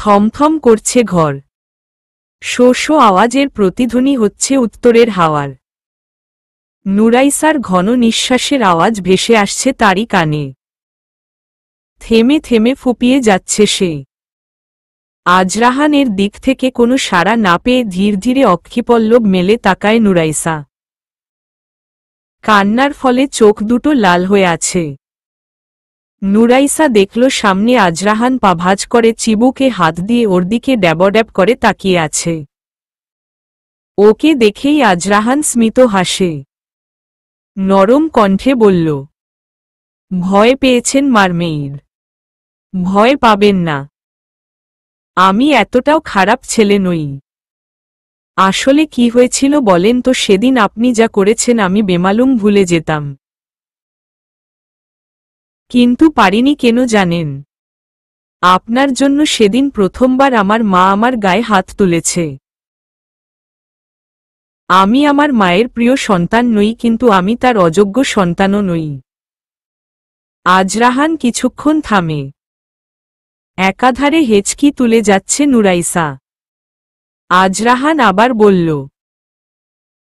থমথম করছে ঘর। Show show আওয়াজের প্রতিধ্বনি হচ্ছে উত্তরের হাওয়ার। নুরাইসার ঘন নিঃশ্বাসের আওয়াজ ভেসে আসছে তারই কানে। থেমে থেমে ফুপিয়ে যাচ্ছে সে। আজরাহানের দিক থেকে কোনো সাড়া না পেয়ে ধীর ধীরে অক্ষিপল্লব মেলে তাকায় নুরাইসা। কান্নার ফলে চোখ দুটো লাল হয়ে আছে। নুরাইসা দেখল সামনে আজরাহান পা ভাঁজ করে চিবুকে হাত দিয়ে ওর দিকে ড্যাবড্যাব করে তাকিয়ে আছে। ওকে দেখেই আজরাহান স্মিত হাসে। নরম কণ্ঠে বলল, ভয় পেয়েছেন মারমেইড? ভয় পাবেন না। আমি এতটাও খারাপ ছেলে নই। আসলে কি হয়েছিল বলেন তো? সেদিন আপনি যা করেছেন আমি বেমালুম ভুলে যেতাম, কিন্তু পারিনি কেন জানেন? আপনার জন্য সেদিন প্রথমবার আমার মা আমার গায়ে হাত তুলেছে। আমি আমার মায়ের প্রিয় সন্তান নই, কিন্তু আমি তার অযোগ্য সন্তানও নই। আজরাহান কিছুক্ষণ থামে। একাধারে হেঁচকি তুলে যাচ্ছে নুরাইসা। আজরাহান আবার বলল,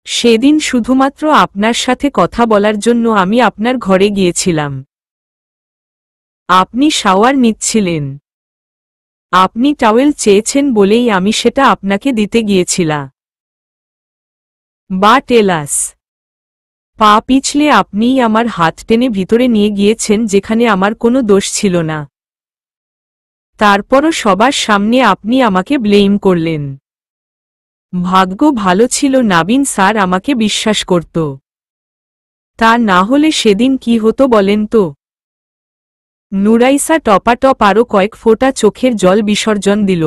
সেদিন শুধুমাত্র আপনার সাথে কথা বলার জন্য আমি আপনার ঘরে গিয়েছিলাম। আপনি শাওয়ার নিচ্ছিলেন। আপনি টাওয়েল চেয়েছেন বলেই আমি সেটা আপনাকে দিতে গিয়েছিলাম। বা টেলাস, পা পিছলে আপনিই আমার হাত টেনে ভিতরে নিয়ে গিয়েছেন যেখানে আমার কোনো দোষ ছিল না। তারপরও সবার সামনে আপনি আমাকে ব্লেম করলেন। ভাগ্য ভালো ছিল নাবিন স্যার আমাকে বিশ্বাস করত। তা না হলে সেদিন কি হতো বলেন তো? নুরাইসা টপাটপ আরও কয়েক ফোঁটা চোখের জল বিসর্জন দিল।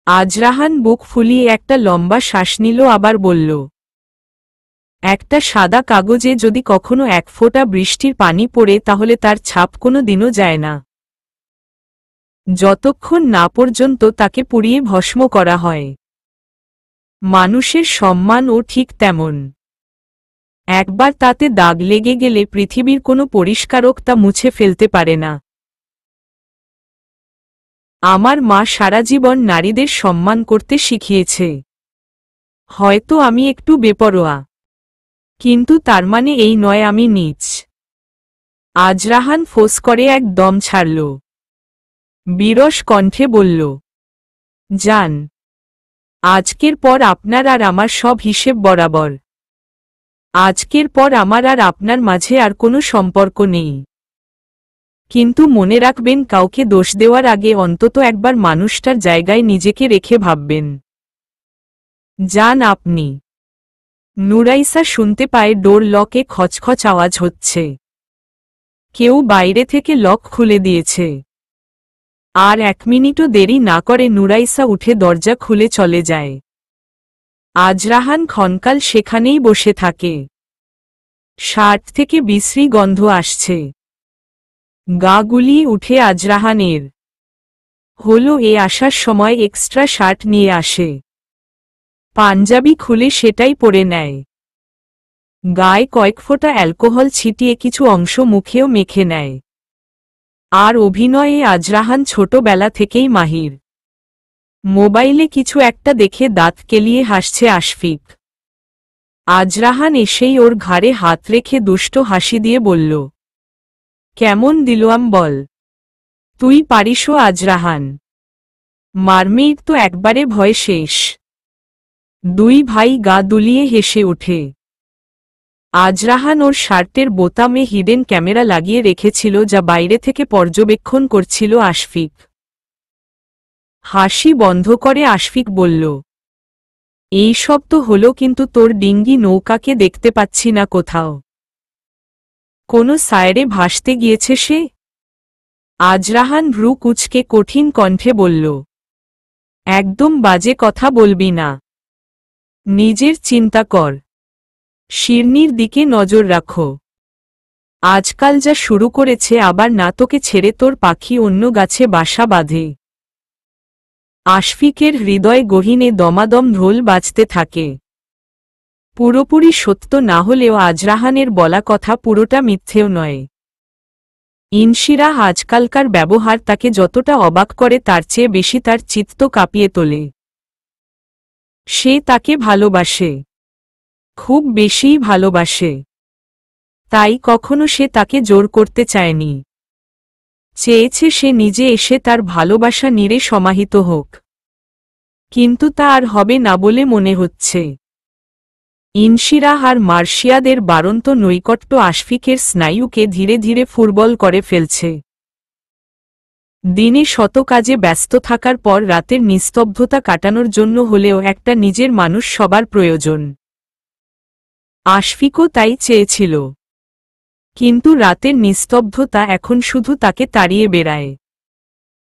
আজরাহান বুক ফুলিয়ে একটা লম্বা শ্বাস নিল, আবার বলল, একটা সাদা কাগজে যদি কখনো এক ফোঁটা বৃষ্টির পানি পড়ে তাহলে তার ছাপ কোনো দিনও যায় না, যতক্ষণ না পর্যন্ত তাকে পুড়িয়ে ভস্ম করা হয়। মানুষের সম্মানও ঠিক তেমন। একবার তাতে দাগ লেগে গেলে পৃথিবীর কোনো পরিষ্কারক তা মুছে ফেলতে পারে না। আমার মা সারা জীবন নারীদের সম্মান করতে শিখিয়েছে। হয়তো আমি একটু বেপরোয়া, কিন্তু তার মানে এই নয় আমি নীচ। আজরাহান ফোঁস করে এক দম ছাড়ল। বিরস কণ্ঠে বলল, যান। আজকের পর আপনার আর আমার সব হিসেব বরাবর। আজকের পর আমার আর আপনার মাঝে আর কোনো সম্পর্ক নেই। কিন্তু মনে রাখবেন, কাউকে দোষ দেওয়ার আগে অন্তত একবার মানুষটার জায়গায় নিজেকে রেখে ভাববেন। যান আপনি। নুরাইসা শুনতে পায় ডোর লকে খচখচ আওয়াজ হচ্ছে। কেউ বাইরে থেকে লক খুলে দিয়েছে। আর 1 মিনিটও দেরি না করে নুরাইসা উঠে দরজা খুলে চলে যায়। আজরাহান ক্ষণকাল সেখানেই বসে থাকে। শার্ট থেকে বিশ্রী গন্ধ আসছে। গা গুলিয়ে উঠে আজরাহানের। হলো এ আসার সময় এক্সট্রা শার্ট নিয়ে আসে। পাঞ্জাবি খুলে সেটাই পরে নেয়। গায়ে কয়েক ফোঁটা অ্যালকোহল ছিটিয়ে কিছু অংশ মুখেও মেখে নেয়। আর অভিনয়ে আজরাহান ছোটবেলা থেকেই মাহির। মোবাইলে কিছু একটা দেখে দাঁত কেলিয়ে হাসছে আশফিক। আজরাহান এসেই ওর ঘাড়ে হাত রেখে দুষ্ট হাসি দিয়ে বলল, কেমন দিলাম বল? তুই পারিসও আজরাহান। মারমেইড তো একবারে ভয় শেষ। 2 ভাই গা দুলিয়ে হেসে ওঠে। আজরাহান ওর শার্টের বোতামে হিডেন ক্যামেরা লাগিয়ে রেখেছিল, যা বাইরে থেকে পর্যবেক্ষণ করছিল আশফিক। হাসি বন্ধ করে আশফিক বলল, এই সব তো হলো, কিন্তু তোর ডিঙ্গি নৌকাকে দেখতে পাচ্ছি না কোথাও। কোনো সায়রে ভাসতে গিয়েছে সে? আজরাহান ভ্রু কুঁচকে কঠিন কণ্ঠে বলল, একদম বাজে কথা বলবি না। নিজের চিন্তা কর। শিরনির দিকে নজর রাখো। আজকাল যা শুরু করেছে, আবার না তোকে ছেড়ে তোর পাখি অন্য গাছে বাসা বাঁধে। আশফিকের হৃদয় গহীনে দমাদম ঢোল বাজতে থাকে। পুরোপুরি সত্য না হলেও আজরাহানের বলা কথা পুরোটা মিথ্যেও নয়। ইনশিরাহ আজকালকার ব্যবহার তাকে যতটা অবাক করে তার চেয়ে বেশি তার চিত্ত কাঁপিয়ে তোলে। সে তাকে ভালোবাসে, খুব বেশিই ভালোবাসে। তাই কখনো সে তাকে জোর করতে চায়নি। চেয়েছে সে নিজে এসে তার ভালোবাসা নীড়ে সমাহিত হোক। কিন্তু তা আর হবে না বলে মনে হচ্ছে। ইনশিরাহ আর মার্শিয়াদের বাড়ন্ত নৈকট্য আশফিকের স্নায়ুকে ধীরে ধীরে ফুরবল করে ফেলছে। দিনে শত কাজে ব্যস্ত থাকার পর রাতের নিস্তব্ধতা কাটানোর জন্য হলেও একটা নিজের মানুষ সবার প্রয়োজন। আশফিকও তাই চেয়েছিল। কিন্তু রাতের নিস্তব্ধতা এখন শুধু তাকে তাড়িয়ে বেড়ায়।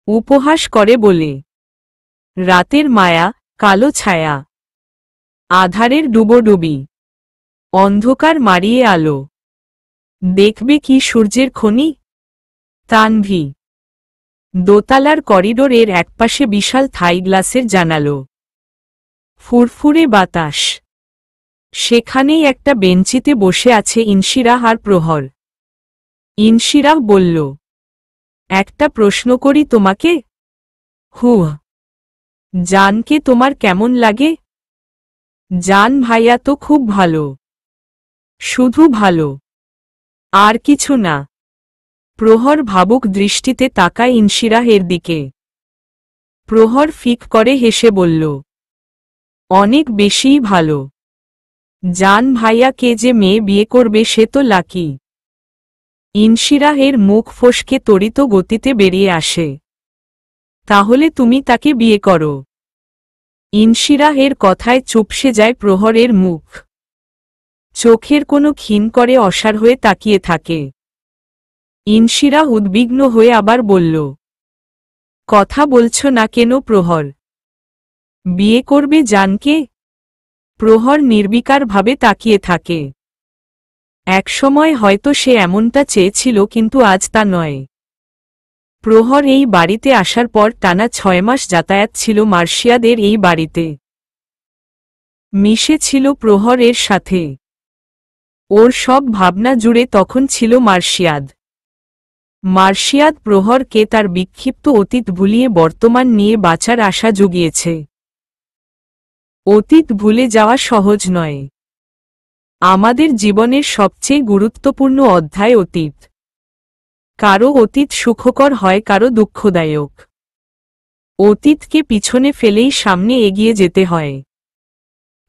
উপহাস করে বলে, রাতের মায়া, কালো ছায়া, আধারের ডুবোডুবি, অন্ধকার মারিয়ে আলো, দেখবে কি সূর্যের খনি। তানভি। দোতলার করিডোরের একপাশে বিশাল থাই গ্লাসের জানালো। ফুরফুরে বাতাস। সেখানেই একটা বেঞ্চিতে বসে আছে ইনশিরাহ আর প্রহর। ইনশিরাহ বলল, একটা প্রশ্ন করি তোমাকে। হুঁ। জানকে তোমার কেমন লাগে? জান ভাইয়া তো খুব ভালো। শুধু ভালো, আর কিছু না। প্রহর ভাবুক দৃষ্টিতে তাকায় ইনশিরাহের দিকে। প্রহর ফিক করে হেসে বলল, অনেক বেশিই ভালো। জান ভাইয়াকে যে মেয়ে বিয়ে করবে সে তো লাকি। ইনশিরাহের মুখ ফসকে তড়িত গতিতে বেরিয়ে আসে। তাহলে তুমি তাকে বিয়ে করো। ইনশিরাহের কথায় চুপসে যায় প্রহরের মুখ। চোখের কোনো ক্ষীণ করে অসাড় হয়ে তাকিয়ে থাকে। ইনশিরাহ উদ্বিগ্ন হয়ে আবার বলল, কথা বলছ না কেন প্রহর? বিয়ে করবে জানকে? প্রহর নির্বিকারভাবে তাকিয়ে থাকে। একসময় হয়তো সে এমনটা চেয়েছিল, কিন্তু আজ তা নয়। প্রহর এই বাড়িতে আসার পর টানা 6 মাস যাতায়াত ছিল মার্শিয়াদের এই বাড়িতে। মিশে ছিল প্রহরের সাথে। ওর সব ভাবনা জুড়ে তখন ছিল মার্শিয়াদ। মার্শিয়াদ প্রহরকে তার বিক্ষিপ্ত অতীত ভুলিয়ে বর্তমান নিয়ে বাঁচার আশা জুগিয়েছে। অতীত ভুলে যাওয়া সহজ নয়। আমাদের জীবনের সবচেয়ে গুরুত্বপূর্ণ অধ্যায় অতীত। কারো অতীত সুখকর হয়, কারো দুঃখদায়ক। অতীতকে পিছনে ফেলেই সামনে এগিয়ে যেতে হয়।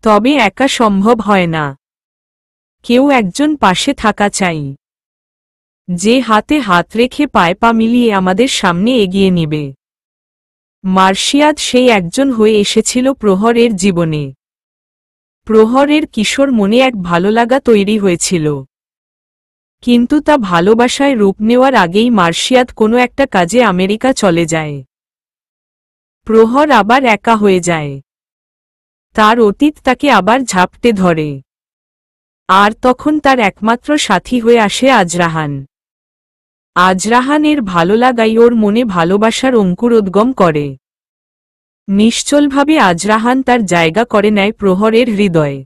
তবে একা সম্ভব হয় না। কেউ একজন পাশে থাকা চাই, যে হাতে হাত রেখে পায়ে পা মিলিয়ে আমাদের সামনে এগিয়ে নেবে। মার্শিয়াদ সেই একজন হয়ে এসেছিল প্রহরের জীবনে। প্রহরের কিশোর মনে এক ভালোলাগা তৈরি হয়েছিল। কিন্তু তা ভালোবাসায় রূপ নেওয়ার আগেই মার্শিয়াদ কোনো একটা কাজে আমেরিকা চলে যায়। প্রহর আবার একা হয়ে যায়। তার অতীত তাকে আবার ঝাপটে ধরে। আর তখন তার একমাত্র সাথী হয়ে আসে আজরাহান। আজরাহানের ভালোলাগাই ওর মনে ভালোবাসার অঙ্কুরোদ্গম করে। নিশ্চলভাবে আজরাহান তার জায়গা করে নেয় প্রহরের হৃদয়ে,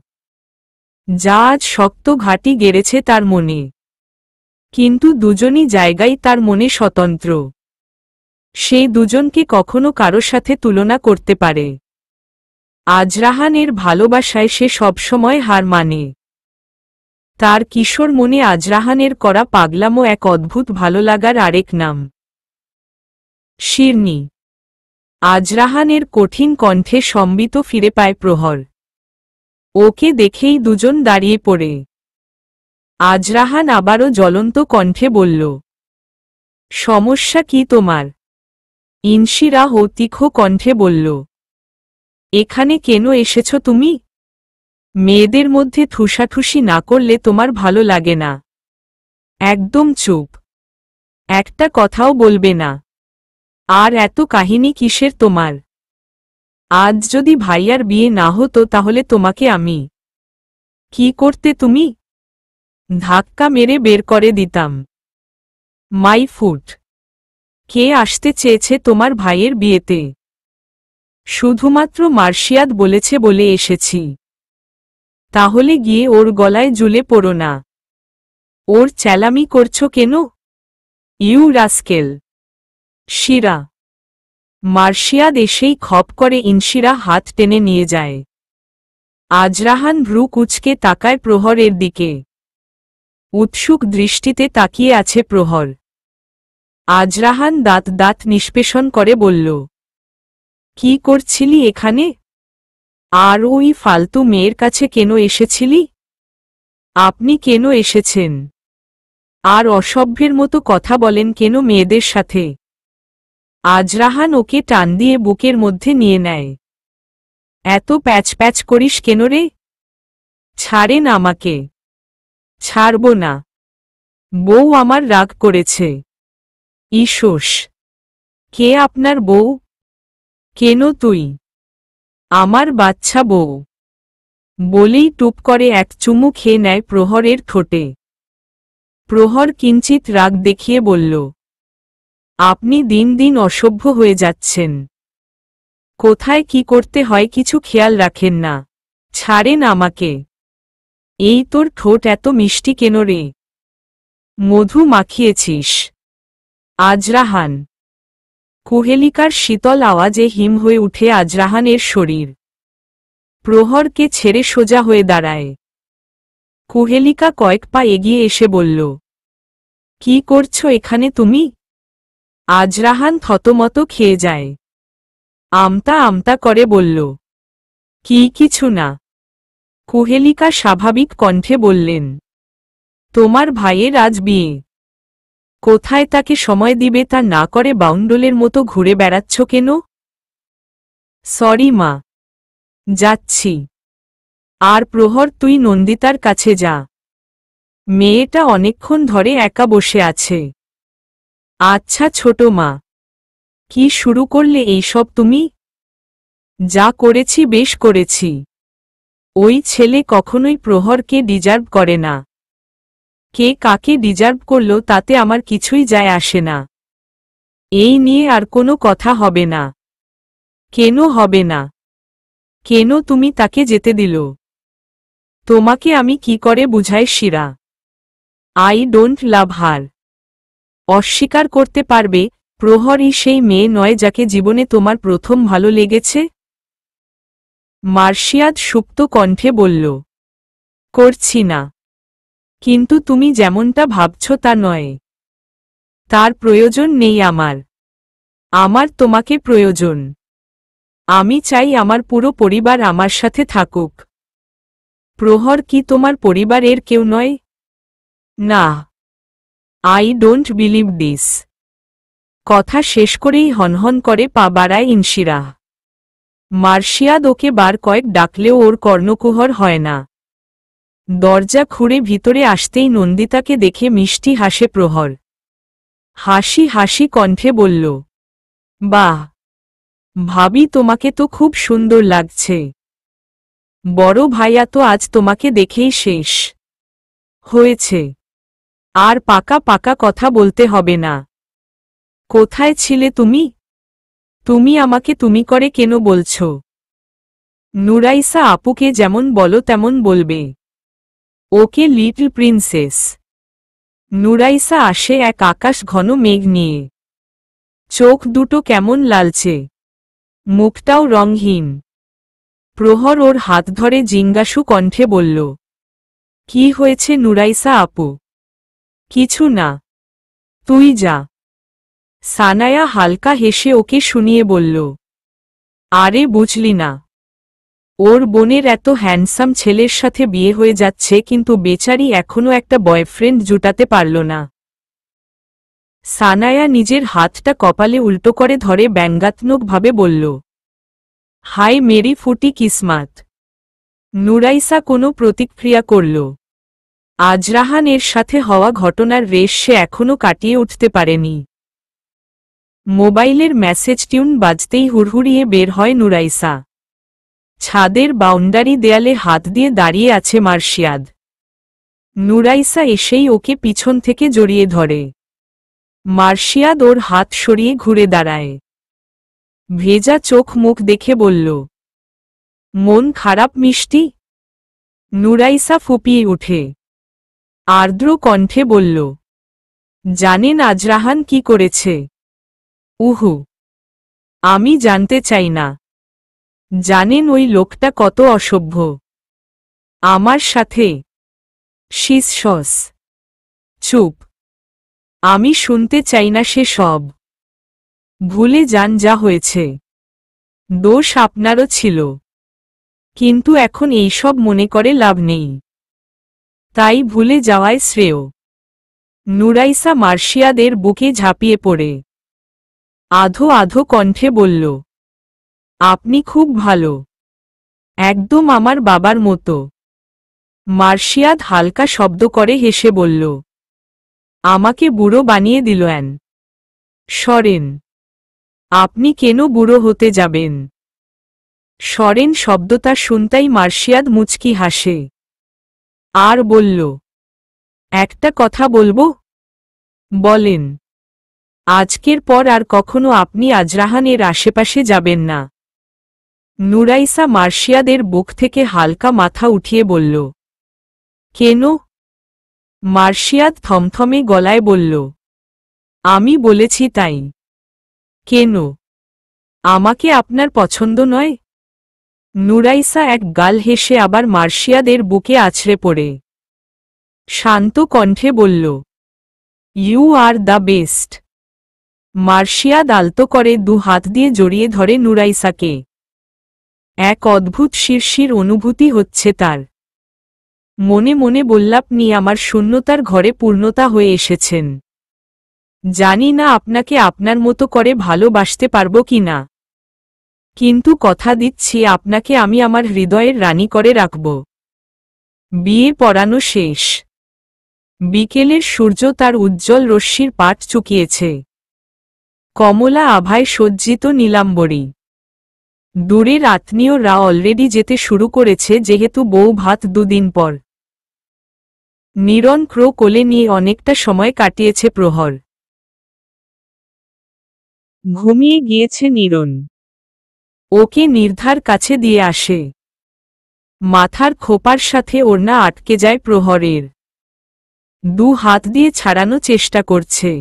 যা আজ শক্ত ঘাঁটি গেড়েছে তার মনে। কিন্তু দুজনই জায়গায় তার মনে স্বতন্ত্র। সেই দুজনকে কখনো কারো সাথে তুলনা করতে পারে। আজরাহানের ভালোবাসায় সে সবসময় হার মানে। তার কিশোর মনে আজরাহানের করা পাগলামো এক অদ্ভুত ভালোলাগার আরেক নাম। শিরনি। আজরাহানের কঠিন কণ্ঠে সম্বিত ফিরে পায় প্রহর। ওকে দেখেই দুজন দাঁড়িয়ে পড়ে। আজরাহান আবারও জ্বলন্ত কণ্ঠে বলল, সমস্যা কি তোমার? ইনশিরাহ তীক্ষ্ণ কণ্ঠে বলল, এখানে কেন এসেছ তুমি? মেয়েদের মধ্যে ঠুসাঠুসি না করলে তোমার ভালো লাগে না? একদম চুপ, একটা কথাও বলবে না। আর এত কাহিনী কিসের তোমার? আজ যদি ভাইয়ার বিয়ে না হতো তাহলে তোমাকে আমি কি করতে তুমি? ধাক্কা মেরে বের করে দিতাম। My foot. কে আসতে চেয়েছে তোমার ভাইয়ের বিয়েতে? শুধুমাত্র মার্শিয়াদ বলেছে বলে এসেছি। তাহলে গিয়ে ওর গলায় ঝুলে পড়ো না। ওর চেলামি করছো কেন? You rascal. শিরা। মার্শিয়াদ এসেই খপ করে ইনশিরা হাত টেনে নিয়ে যায়। আজরাহান ভ্রু কুঁচকে তাকায় প্রহরের দিকে। উৎসুক দৃষ্টিতে তাকিয়ে আছে প্রহর। আজরাহান দাঁত দাঁত নিষ্পেষণ করে বলল, কি করছিলি এখানে? আর ওই ফালতু মেয়ের কাছে কেন এসেছিলি? আপনি কেন এসেছেন? আর অসভ্যের মতো কথা বলেন কেন মেয়েদের সাথে? আজরাহান ওকে টান দিয়ে বুকের মধ্যে নিয়ে নেয়। এত প্যাচ প্যাচ করিস কেন রে? ছাড়েন আমাকে। ছাড়ব না। বউ আমার রাগ করেছে। ইসোস। কে আপনার বউ? কেন তুই? আমার বাচ্চা বউ। বলেই টুপ করে এক চুমু খেয়ে নেয় প্রহরের ঠোঁটে। প্রহর কিঞ্চিত রাগ দেখিয়ে বলল, আপনি দিন দিন অসভ্য হয়ে যাচ্ছেন। কোথায় কি করতে হয় কিছু খেয়াল রাখেন না। ছাড়েন আমাকে। এই তোর ঠোঁট এত মিষ্টি কেন রে? মধু মাখিয়েছিস? আজরাহান। কুহেলিকার শীতল আওয়াজে হিম হয়ে উঠে আজরাহানের শরীর। প্রহরকে ছেড়ে সোজা হয়ে দাঁড়ায়। কুহেলিকা কয়েক পা এগিয়ে এসে বলল, কি করছো এখানে তুমি? আজরাহান থতমত খেয়ে যায়। আমতা আমতা করে বলল, কিছু না। কুহেলিকা স্বাভাবিক কণ্ঠে বললেন, তোমার ভাইয়ের আজ বিয়ে। কোথায় তাকে সময় দিবে তা না করে বাউন্ডলের মতো ঘুরে বেড়াচ্ছ কেন? সরি মা। যাচ্ছি। আর প্রহর তুই নন্দিতার কাছে যা। মেয়েটা অনেকক্ষণ ধরে একা বসে আছে। আচ্ছা ছোট মা। কি শুরু করলে এইসব তুমি? যা করেছি বেশ করেছি। ওই ছেলে কখনোই প্রহরকে ডিজার্ভ করে না। কে কাকে ডিজার্ভ করল তাতে আমার কিছুই যায় আসে না। এই নিয়ে আর কোনো কথা হবে না। কেন হবে না? কেন তুমি তাকে যেতে দিল? তোমাকে আমি কি করে বুঝাই শিরা? আই ডোন্ট লাভ হার। অস্বীকার করতে পারবে প্রহরই সেই মেয়ে নয় যাকে জীবনে তোমার প্রথম ভালো লেগেছে? মার্শিয়াদ সুপ্ত কণ্ঠে বলল, করছি না। কিন্তু তুমি যেমনটা ভাবছ তা নয়। তার প্রয়োজন নেই আমার। আমার তোমাকে প্রয়োজন। আমি চাই আমার পুরো পরিবার আমার সাথে থাকুক। প্রহর কি তোমার পরিবারের কেউ নয়? না। I don't believe this. কথা শেষ করেই হনহন করে পা বাড়ায় ইনশিরা। মার্শিয়াদ ওকে বার কয়েক ডাকলেও ওর কর্ণকুহর হয় না। দরজা খুঁড়ে ভিতরে আসতেই নন্দিতাকে দেখে মিষ্টি হাসে প্রহর। হাসি হাসি কণ্ঠে বলল, বাহ, ভাবি তোমাকে তো খুব সুন্দর লাগছে। বড় ভাইয়া তো আজ তোমাকে দেখেই শেষ হয়েছে। আর পাকা পাকা কথা বলতে হবে না। কোথায় ছিলে তুমি? তুমি আমাকে তুমি করে কেন বলছ? নুরাইসা আপুকে যেমন বলো তেমন বলবে। ওকে লিটল প্রিন্সেস। নুরাইসা আসে এক আকাশ ঘন মেঘ নিয়ে। চোখ দুটো কেমন লালচে। মুখটাও রংহীন। প্রহর ওর হাত ধরে জিজ্ঞাসু কণ্ঠে বলল, কি হয়েছে নুরাইসা আপু? কিছু না। তুই যা। সানায়া হালকা হেসে ওকে শুনিয়ে বলল, আরে বুঝলি না, ওর বোনের এত হ্যান্ডসাম ছেলের সাথে বিয়ে হয়ে যাচ্ছে কিন্তু বেচারি এখনো একটা বয়ফ্রেন্ড জুটাতে পারল না। সানায়া নিজের হাতটা কপালে উল্টো করে ধরে ব্যঙ্গাত্মকভাবে বলল, হাই মেরি ফুটি কিসমাত। নুরাইসা কোনো প্রতিক্রিয়া করল। আজরাহান এর সাথে হওয়া ঘটনার রেশ সে এখনো কাটিয়ে উঠতে পারেনি। মোবাইলের মেসেজ টিউন বাজতেই হুড়হুড়িয়ে বের হয় নুরাইসা। ছাদের বাউন্ডারি দেয়ালে হাত দিয়ে দাঁড়িয়ে আছে মার্শিয়াদ। নুরাইসা এসেই ওকে পিছন থেকে জড়িয়ে ধরে। মার্শিয়াদ ওর হাত সরিয়ে ঘুরে দাঁড়ায়। ভেজা চোখ মুখ দেখে বলল, মন খারাপ মিষ্টি? নুরাইসা ফুপিয়ে উঠে। আর্দ্র কণ্ঠে বলল, জানেন আজরাহান কি করেছে? উহু, আমি জানতে চাই না। জানেন ওই লোকটা কত অসভ্য আমার সাথে? শিস। চুপ। আমি শুনতে চাই না সে সব। ভুলে যান যা হয়েছে। দোষ আপনারও ছিল, কিন্তু এখন এইসব মনে করে লাভ নেই। তাই ভুলে যাওয়াই শ্রেয়। নুরাইসা মার্শিয়াদের বুকে ঝাঁপিয়ে পড়ে আধো আধো কণ্ঠে বলল, আপনি খুব ভালো, একদম আমার বাবার মতো। মার্শিয়াদ হালকা শব্দ করে হেসে বলল, আমাকে বুড়ো বানিয়ে দিল। সরেন। আপনি কেন বুড়ো হতে যাবেন? সরেন শব্দটা শুনতেই মার্শিয়াদ মুচকি হাসে আর বলল, একটা কথা বলবো? বলেন। আজকের পর আর কখনো আপনি আজরাহানের আশেপাশে যাবেন না। নুরাইসা মার্শিয়াদের বুক থেকে হালকা মাথা উঠিয়ে বলল, কেন? মার্শিয়াদ থমথমে গলায় বলল, আমি বলেছি তাই। কেন? আমাকে আপনার পছন্দ নয়? নুরাইসা এক গাল হেসে আবার মার্শিয়াদের বুকে আছড়ে পড়ে শান্ত কণ্ঠে বলল, ইউ আর দ্য বেস্ট। মার্শিয়াদ আলতো করে দু হাত দিয়ে জড়িয়ে ধরে নুরাইসাকে। এক অদ্ভুত শিরশির অনুভূতি হচ্ছে তার। মনে মনে বলল, আপনি আমার শূন্যতার ঘরে পূর্ণতা হয়ে এসেছেন। জানি না আপনাকে আপনার মতো করে ভালোবাসতে পারব কি না, কিন্তু কথা দিচ্ছি আপনাকে আমি আমার হৃদয়ের রানী করে রাখব। বিয়ে পড়ানো শেষ। বিকেলের সূর্য তার উজ্জ্বল রশ্মির পাট চুকিয়েছে কমলা আভায় সজ্জিত নীলাম্বরী। দূরের আত্মীয়রা অলরেডি যেতে শুরু করেছে, যেহেতু বউ ভাত দুদিন পর। নীরন ক্রো কোলে নিয়ে অনেকটা সময় কাটিয়েছে প্রহর। ঘুমিয়ে গিয়েছে নীরন। ওকে নির্ধার কাছে দিয়ে আসে। মাথার খোপার সাথে ওড়না আটকে যায় প্রহরের। দু হাত দিয়ে ছাড়ানো চেষ্টা করছে।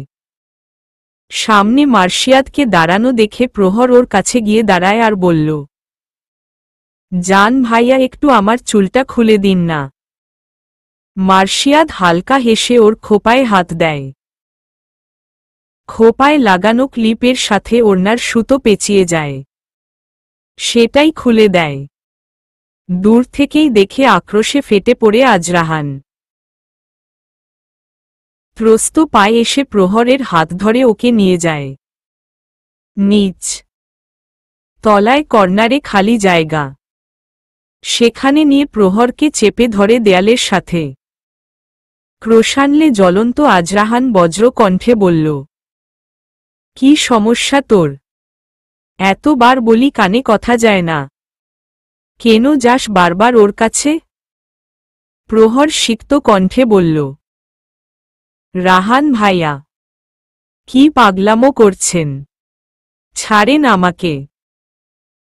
সামনে মার্শিয়াদকে দাঁড়ানো দেখে প্রহর ওর কাছে গিয়ে দাঁড়ায় আর বলল, জান ভাইয়া, একটু আমার চুলটা খুলে দিন না। মার্শিয়াদ হালকা হেসে ওর খোপায় হাত দেয়। খোপায় লাগানো ক্লিপের সাথে ওড়নার সুতো পেঁচিয়ে যায়। সেটাই খুলে দেয়। দূর থেকেই দেখে আক্রোশে ফেটে পড়ে আজরাহান। ত্রস্ত পায়ে এসে প্রহরের হাত ধরে ওকে নিয়ে যায় নিচ তলায় কর্নারে খালি জায়গা। সেখানে নিয়ে প্রহরকে চেপে ধরে দেয়ালের সাথে। ক্রোশানলে জ্বলন্ত আজরাহান বজ্র কণ্ঠে বলল, কি সমস্যা তোর? এতবার বলি কানে কথা যায় না, কেন যাস বারবার ওর কাছে? প্রহর সিক্ত কণ্ঠে বলল, রাহান ভাইয়া, কি পাগলামো করছেন? ছাড়েন আমাকে।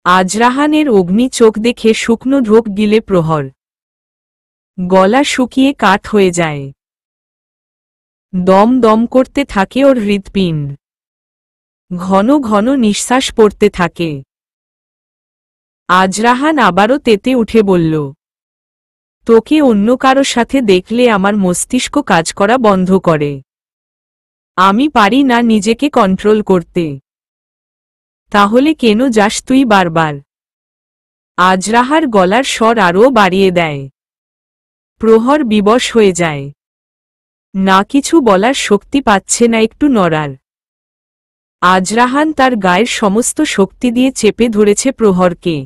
আজরাহানের অগ্নি চোখ দেখে শুকনো ঢোক গিলে প্রহর। গলা শুকিয়ে কাঠ হয়ে যায়। দম দম করতে থাকে ওর হৃৎপিণ্ড। ঘন ঘন নিঃশ্বাস পড়তে থাকে। আজরাহান আবারও তেতে উঠে বলল, তোকে অন্য কারো সাথে দেখলে আমার মস্তিষ্ক কাজ করা বন্ধ করে। আমি পারি না নিজেকে কন্ট্রোল করতে। তাহলে কেন যাস তুই বারবার? আজরাহার গলার স্বর আরও বাড়িয়ে দেয়। প্রহর বিবশ হয়ে যায়। না কিছু বলার শক্তি পাচ্ছে না একটু নড়ার। আজরাহান তার গায়ের সমস্ত শক্তি দিয়ে চেপে ধরেছে প্রহরকে।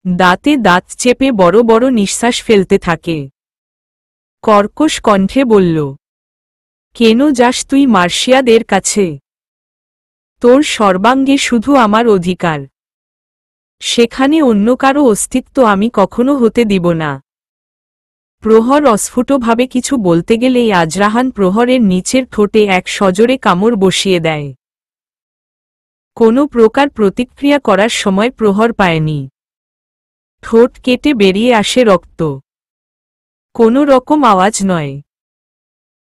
দাঁতে দাঁত চেপে বড় বড় নিঃশ্বাস ফেলতে থাকে। কর্কশ কণ্ঠে বলল, কেন যাস তুই মার্শিয়াদের কাছে? তোর সর্বাঙ্গে শুধু আমার অধিকার। সেখানে অন্য কারো অস্তিত্ব আমি কখনো হতে দিব না। প্রহর অস্ফুটভাবে কিছু বলতে গেলেই আজরাহান প্রহরের নিচের ঠোঁটে এক সজোরে কামড় বসিয়ে দেয়। কোনো প্রকার প্রতিক্রিয়া করার সময় প্রহর পায়নি। ঠোঁট কেটে বেরিয়ে আসে রক্ত। কোনো রকম আওয়াজ নয়।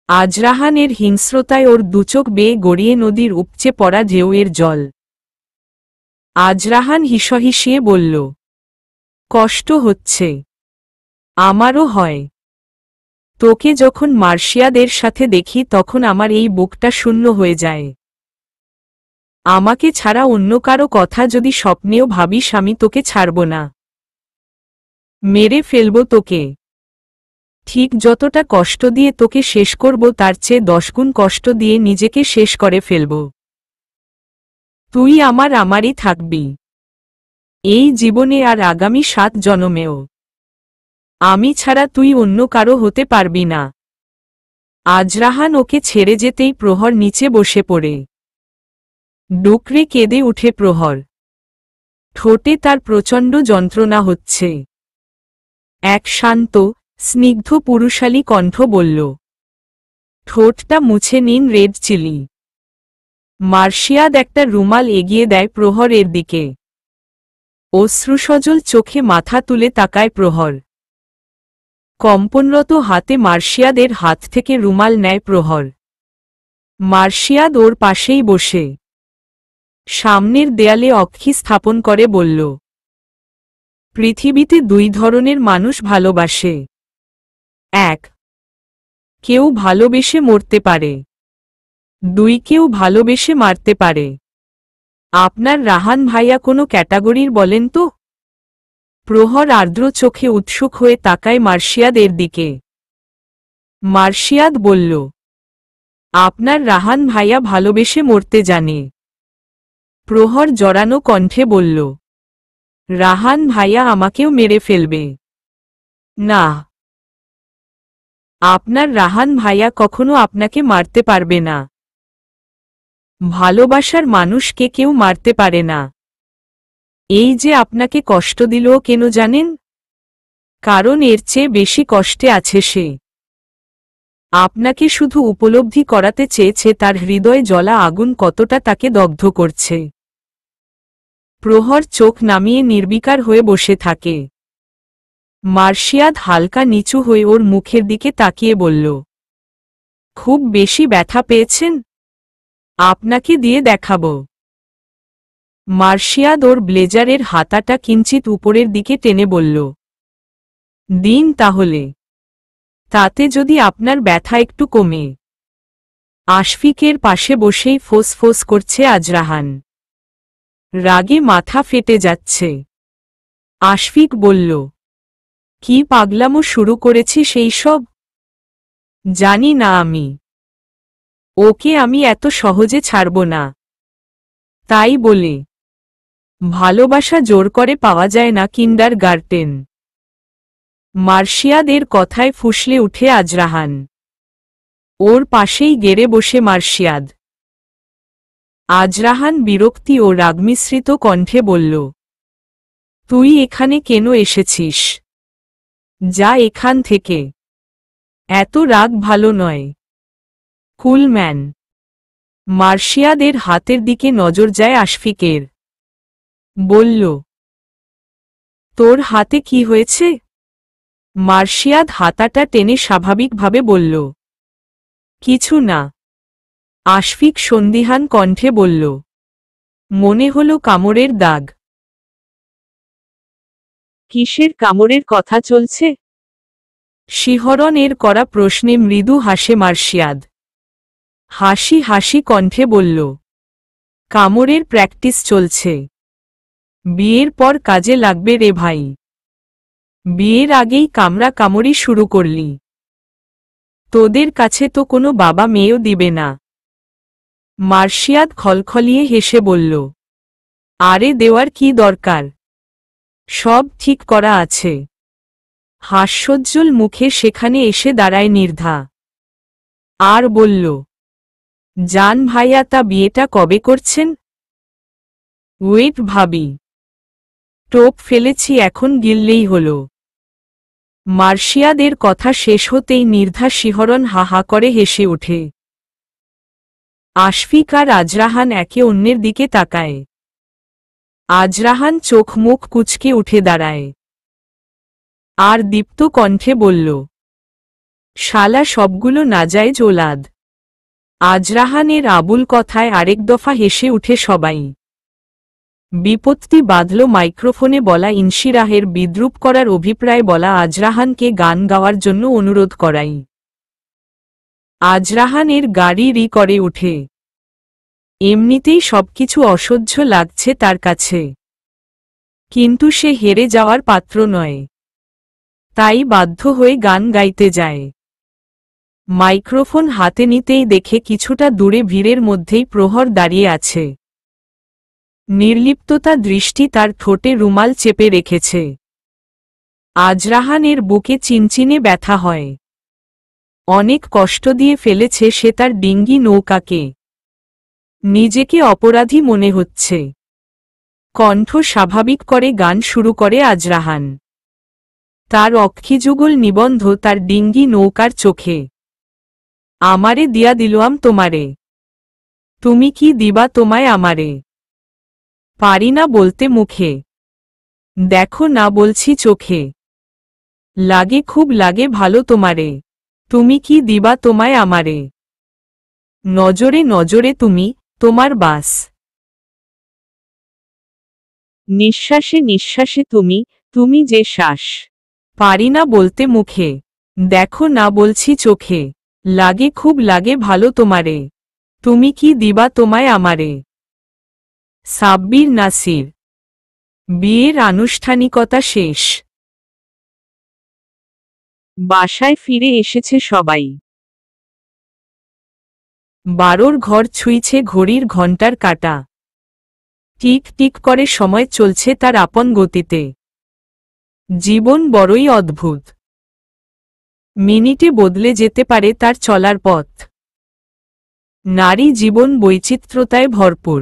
আজরাহানের হিংস্রতায় ওর দুচোখ বেয়ে গড়িয়ে নদীর উপচে পড়া ঢেউয়ের জল। আজরাহান হিসহিসিয়ে বলল, কষ্ট হচ্ছে। আমারও হয়। তোকে যখন মার্শিয়াদের সাথে দেখি তখন আমার এই বুকটা শূন্য হয়ে যায়। আমাকে ছাড়া অন্য কারো কথা যদি স্বপ্নেও ভাবিস আমি তোকে ছাড়ব না। মেরে ফেলব তোকে। ঠিক যতটা কষ্ট দিয়ে তোকে শেষ করব তার চেয়ে 10 গুণ কষ্ট দিয়ে নিজেকে শেষ করে ফেলব। তুই আমারই থাকবি, এই জীবনে আর আগামী 7 জন্মেও। আমি ছাড়া তুই অন্য কারো হতে পারবি না। আজরাহান ওকে ছেড়ে যেতেই প্রহর নিচে বসে পড়ে। ডুকরে কেঁদে উঠে প্রহর। ঠোঁটে তার প্রচণ্ড যন্ত্রণা হচ্ছে। এক শান্ত, স্নিগ্ধ পুরুষালী কণ্ঠ বলল, ঠোঁটটা মুছে নিন রেড চিলি। মার্শিয়াদ একটা রুমাল এগিয়ে দেয় প্রহরের দিকে। অশ্রুসজল চোখে মাথা তুলে তাকায় প্রহর। কম্পনরত হাতে মার্শিয়াদের হাত থেকে রুমাল নেয় প্রহর। মার্শিয়াদ ওর পাশেই বসে সামনের দেয়ালে অক্ষি স্থাপন করে বলল, পৃথিবীতে 2 ধরনের মানুষ ভালোবাসে। 1, কেউ ভালোবেসে মরতে পারে। 2, কেউ ভালোবেসে মারতে পারে। আপনার রাহান ভাইয়া কোনো ক্যাটাগরির বলেন তো? প্রহর আর্দ্র চোখে উৎসুক হয়ে তাকায় মার্শিয়াদের দিকে। মার্শিয়াদ বলল, আপনার রাহান ভাইয়া ভালোবেসে মরতে জানে। প্রহর জড়ানো কণ্ঠে বলল, রাহান ভাইয়া আমাকেও মেরে ফেলবে। না, আপনার রাহান ভাইয়া কখনো আপনাকে মারতে পারবে না। ভালোবাসার মানুষকে কেউ মারতে পারে না। এই যে আপনাকে কষ্ট দিল কেন জানেন? কারণ এর চেয়ে বেশি কষ্টে আছে সে। আপনাকে শুধু উপলব্ধি করাতে চেয়েছে তার হৃদয়ে জ্বলা আগুন কতটা তাকে দগ্ধ করছে। প্রহর চোখ নামিয়ে নির্বিকার হয়ে বসে থাকে। মার্শিয়াদ হালকা নিচু হয়ে ওর মুখের দিকে তাকিয়ে বলল, খুব বেশি ব্যথা পেয়েছেন? আপনাকে দিয়ে দেখাব। মার্শিয়াদ ওর ব্লেজারের হাতাটা কিঞ্চিত উপরের দিকে টেনে বলল, দিন তাহলে, তাতে যদি আপনার ব্যথা একটু কমে। আশফিকের পাশে বসেই ফোঁস ফোঁস করছে আজরাহান। রাগে মাথা ফেটে যাচ্ছে। আশফিক বলল, কি পাগলামো শুরু করেছি সেই সব? জানি না আমি। ওকে আমি এত সহজে ছাড়ব না। তাই বলে ভালোবাসা জোর করে পাওয়া যায় না কিন্ডার গার্টেন। মার্শিয়াদের কথায় ফুঁসলে উঠে আজরাহান। ওর পাশেই গেড়ে বসে মার্শিয়াদ। আজরাহান বিরক্তি ও রাগমিশ্রিত কণ্ঠে বলল, তুই এখানে কেন এসেছিস? যা এখান থেকে। এত রাগ ভালো নয়। কুল ম্যান। মার্শিয়াদের হাতের দিকে নজর যায় আশফিকের। বলল, তোর হাতে কি হয়েছে? মার্শিয়াদ হাতাটা টেনে স্বাভাবিকভাবে বলল, কিছু না। আশফিক সন্দিহান কণ্ঠে বলল, মনে হলো কামড়ের দাগ। কিসের কামড়ের কথা চলছে? শিহরণের করা প্রশ্নে মৃদু হাসে মার্শিয়াদ। হাসি হাসি কণ্ঠে বলল, কামড়ের প্র্যাকটিস চলছে। বিয়ের পর কাজে লাগবে রে ভাই। বিয়ের আগেই কামড়া কামড়ি শুরু করলি। তোদের কাছে তো কোনো বাবা মেয়েও দিবে না। মার্শিয়াদ খলখলিয়ে হেসে বলল, আরে দেওয়ার কি দরকার? সব ঠিক করা আছে। হাস্যোজ্জ্বল মুখে সেখানে এসে দাঁড়ায় নির্ধা। আর বলল, জান ভাইয়া তা বিয়েটা কবে করছেন? ওয়েট ভাবি। টোপ ফেলেছি এখন গিললেই হল। মার্শিয়াদের কথা শেষ হতেই নির্ধা শিহরণ হা হা করে হেসে ওঠে। আশফিক আর আজরাহান একে অন্যের দিকে তাকায়। আজরাহান চোখ মুখ কুঁচকে উঠে দাঁড়ায়। আর দীপ্ত কণ্ঠে বলল, শালা সবগুলো নাজায়েজ ওলাদ। আজরাহানের আবুল কথায় আরেক দফা হেসে উঠে সবাই। বিপত্তি বাঁধল মাইক্রোফোনে বলা ইনশিরাহের বিদ্রূপ করার অভিপ্রায় বলা আজরাহানকে গান গাওয়ার জন্য অনুরোধ করাই। আজরাহানের গাড়ি রি করে উঠে। এমনিতেই সবকিছু অসহ্য লাগছে তার কাছে, কিন্তু সে হেরে যাওয়ার পাত্র নয়, তাই বাধ্য হয়ে গান গাইতে যায়। মাইক্রোফোন হাতে নিতেই দেখে কিছুটা দূরে ভিড়ের মধ্যেই প্রহর দাঁড়িয়ে আছে। নির্লিপ্ততা দৃষ্টি তার ঠোঁটে রুমাল চেপে রেখেছে। আজরাহানের বুকে চিনচিনে ব্যথা হয়। অনেক কষ্ট দিয়ে ফেলেছে সে তার ডিঙ্গি নৌকাকে। নিজেকে অপরাধী মনে হচ্ছে। কণ্ঠ স্বাভাবিক করে গান শুরু করে আজরাহান। তার অক্ষিযুগল নিবন্ধ তার ডিঙ্গি নৌকার চোখে। আমারে দিয়া দিলাম তোমারে, তুমি কি দিবা তোমায় আমারে। পারি না বলতে মুখে, দেখো না বলছি চোখে। লাগে খুব লাগে ভালো তোমারে, তুমি কি দিবা তোমায় আমারে। নজরে নজরে তুমি, তোমার বাস। নিঃশ্বাসে নিঃশ্বাসে তুমি, তুমি যে শ্বাস। পারি না বলতে মুখে, দেখো না বলছি চোখে। লাগে খুব লাগে ভালো তোমারে, তুমি কি দিবা তোমায় আমারে। সাব্বির নাসির। বিয়ের আনুষ্ঠানিকতা শেষ। বাসায় ফিরে এসেছে সবাই। বারোর ঘর ছুঁইছে ঘড়ির ঘণ্টার কাঁটা। টিক টিক করে সময় চলছে তার আপন গতিতে। জীবন বড়ই অদ্ভুত। মিনিটে বদলে যেতে পারে তার চলার পথ। নারী জীবন বৈচিত্র্যতায় ভরপুর।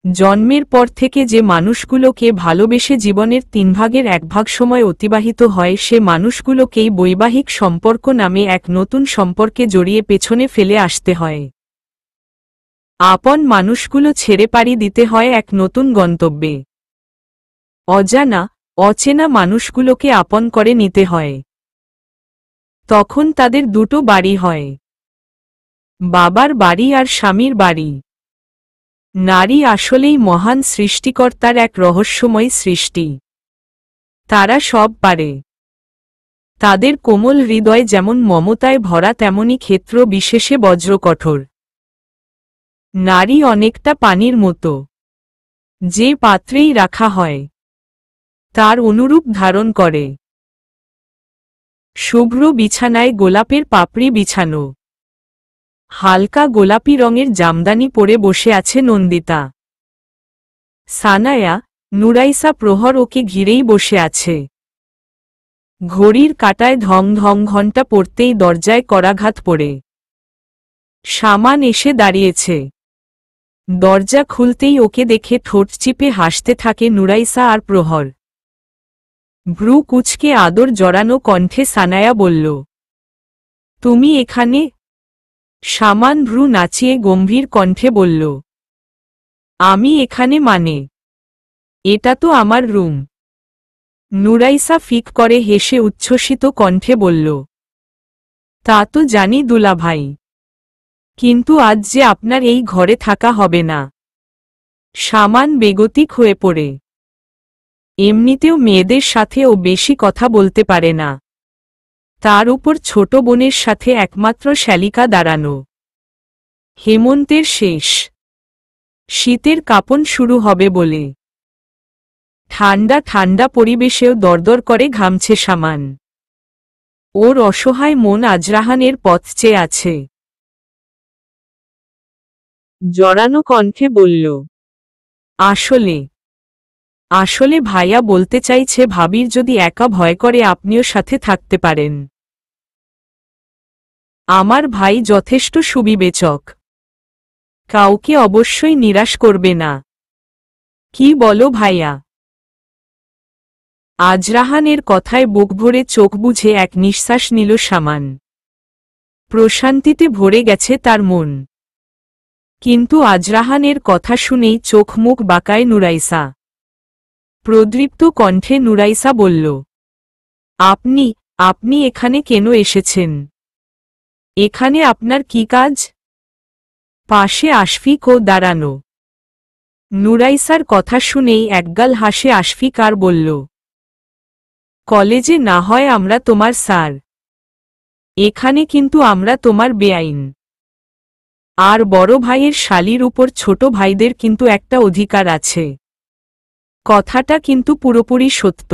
জন্মের পর থেকে যে মানুষগুলোকে ভালোবেসে জীবনের 3 ভাগের 1 ভাগ সময় অতিবাহিত হয় সে মানুষগুলোকেই বৈবাহিক সম্পর্ক নামে এক নতুন সম্পর্কে জড়িয়ে পেছনে ফেলে আসতে হয়। আপন মানুষগুলো ছেড়ে পাড়ি দিতে হয় এক নতুন গন্তব্যে। অজানা, অচেনা মানুষগুলোকে আপন করে নিতে হয়। তখন তাদের দুটো বাড়ি হয়, বাবার বাড়ি আর স্বামীর বাড়ি। নারী আসলেই মহান সৃষ্টিকর্তার এক রহস্যময় সৃষ্টি। তারা সব পারে। তাদের কোমল হৃদয় যেমন মমতায় ভরা তেমনি ক্ষেত্র বিশেষে বজ্রকঠোর। নারী অনেকটা পানির মতো, যে পাত্রেই রাখা হয় তার অনুরূপ ধারণ করে। শুভ্র বিছানায় গোলাপের পাপড়ি বিছানো। হালকা গোলাপি রঙের জামদানি পরে বসে আছে নন্দিতা। সানায়া, নুরাইসা প্রহর ওকে ঘিরেই বসে আছে। ঘড়ির কাঁটায় ধং ধং ঘণ্টা পড়তেই দরজায় করাঘাত পড়ে। সামান এসে দাঁড়িয়েছে। দরজা খুলতেই ওকে দেখে ঠোঁট চিপে হাসতে থাকে নুরাইসা আর প্রহর। ভ্রু কুচকে আদর জড়ানো কণ্ঠে সানায়া বলল, তুমি এখানে? সামান ভ্রু নাচিয়ে গম্ভীর কণ্ঠে বলল, আমি এখানে মানে? এটা তো আমার রুম। নুরাইসা ফিক করে হেসে উচ্ছ্বসিত কণ্ঠে বলল, তা তো জানি দুলাভাই, কিন্তু আজ যে আপনার এই ঘরে থাকা হবে না। সামান বেগতিক হয়ে পড়ে। এমনিতেও মেয়েদের সাথে ও বেশি কথা বলতে পারে না। তার উপর ছোট বোনের সাথে একমাত্র শ্যালিকা দাঁড়ানো। হেমন্তের শেষ। শীতের কাঁপন শুরু হবে বলে ঠান্ডা ঠান্ডা পরিবেশেও দরদর করে ঘামছে সামান। ওর অসহায় মন আজরাহানের পথ চেয়ে আছে। জড়ানো কণ্ঠে বলল, আসলে আসলে ভাইয়া বলতে চাইছে ভাবির যদি একা ভয় করে আপনিও সাথে থাকতে পারেন। আমার ভাই যথেষ্ট সুবিবেচক, কাউকে অবশ্যই নিরাশ করবে না। কি বলো ভাইয়া? আজরাহানের কথায় বুক ভরে চোখ বুঝে এক নিঃশ্বাস নিল সামান। প্রশান্তিতে ভরে গেছে তার মন। কিন্তু আজরাহানের কথা শুনেই চোখ মুখ বাঁকায় নুরাইসা। প্রদীপ্ত কণ্ঠে নুরাইসা বলল, আপনি আপনি এখানে কেন এসেছেন? এখানে আপনার কি কাজ? পাশে আশফিক ও দাঁড়ানো। নুরাইসার কথা শুনেই একগাল হাসে আশফিক আর বলল, কলেজে না হয় আমরা তোমার স্যার, এখানে কিন্তু আমরা তোমার বেআইন। আর বড় ভাইয়ের শালির উপর ছোট ভাইদের কিন্তু একটা অধিকার আছে। কথাটা কিন্তু পুরোপুরি সত্য।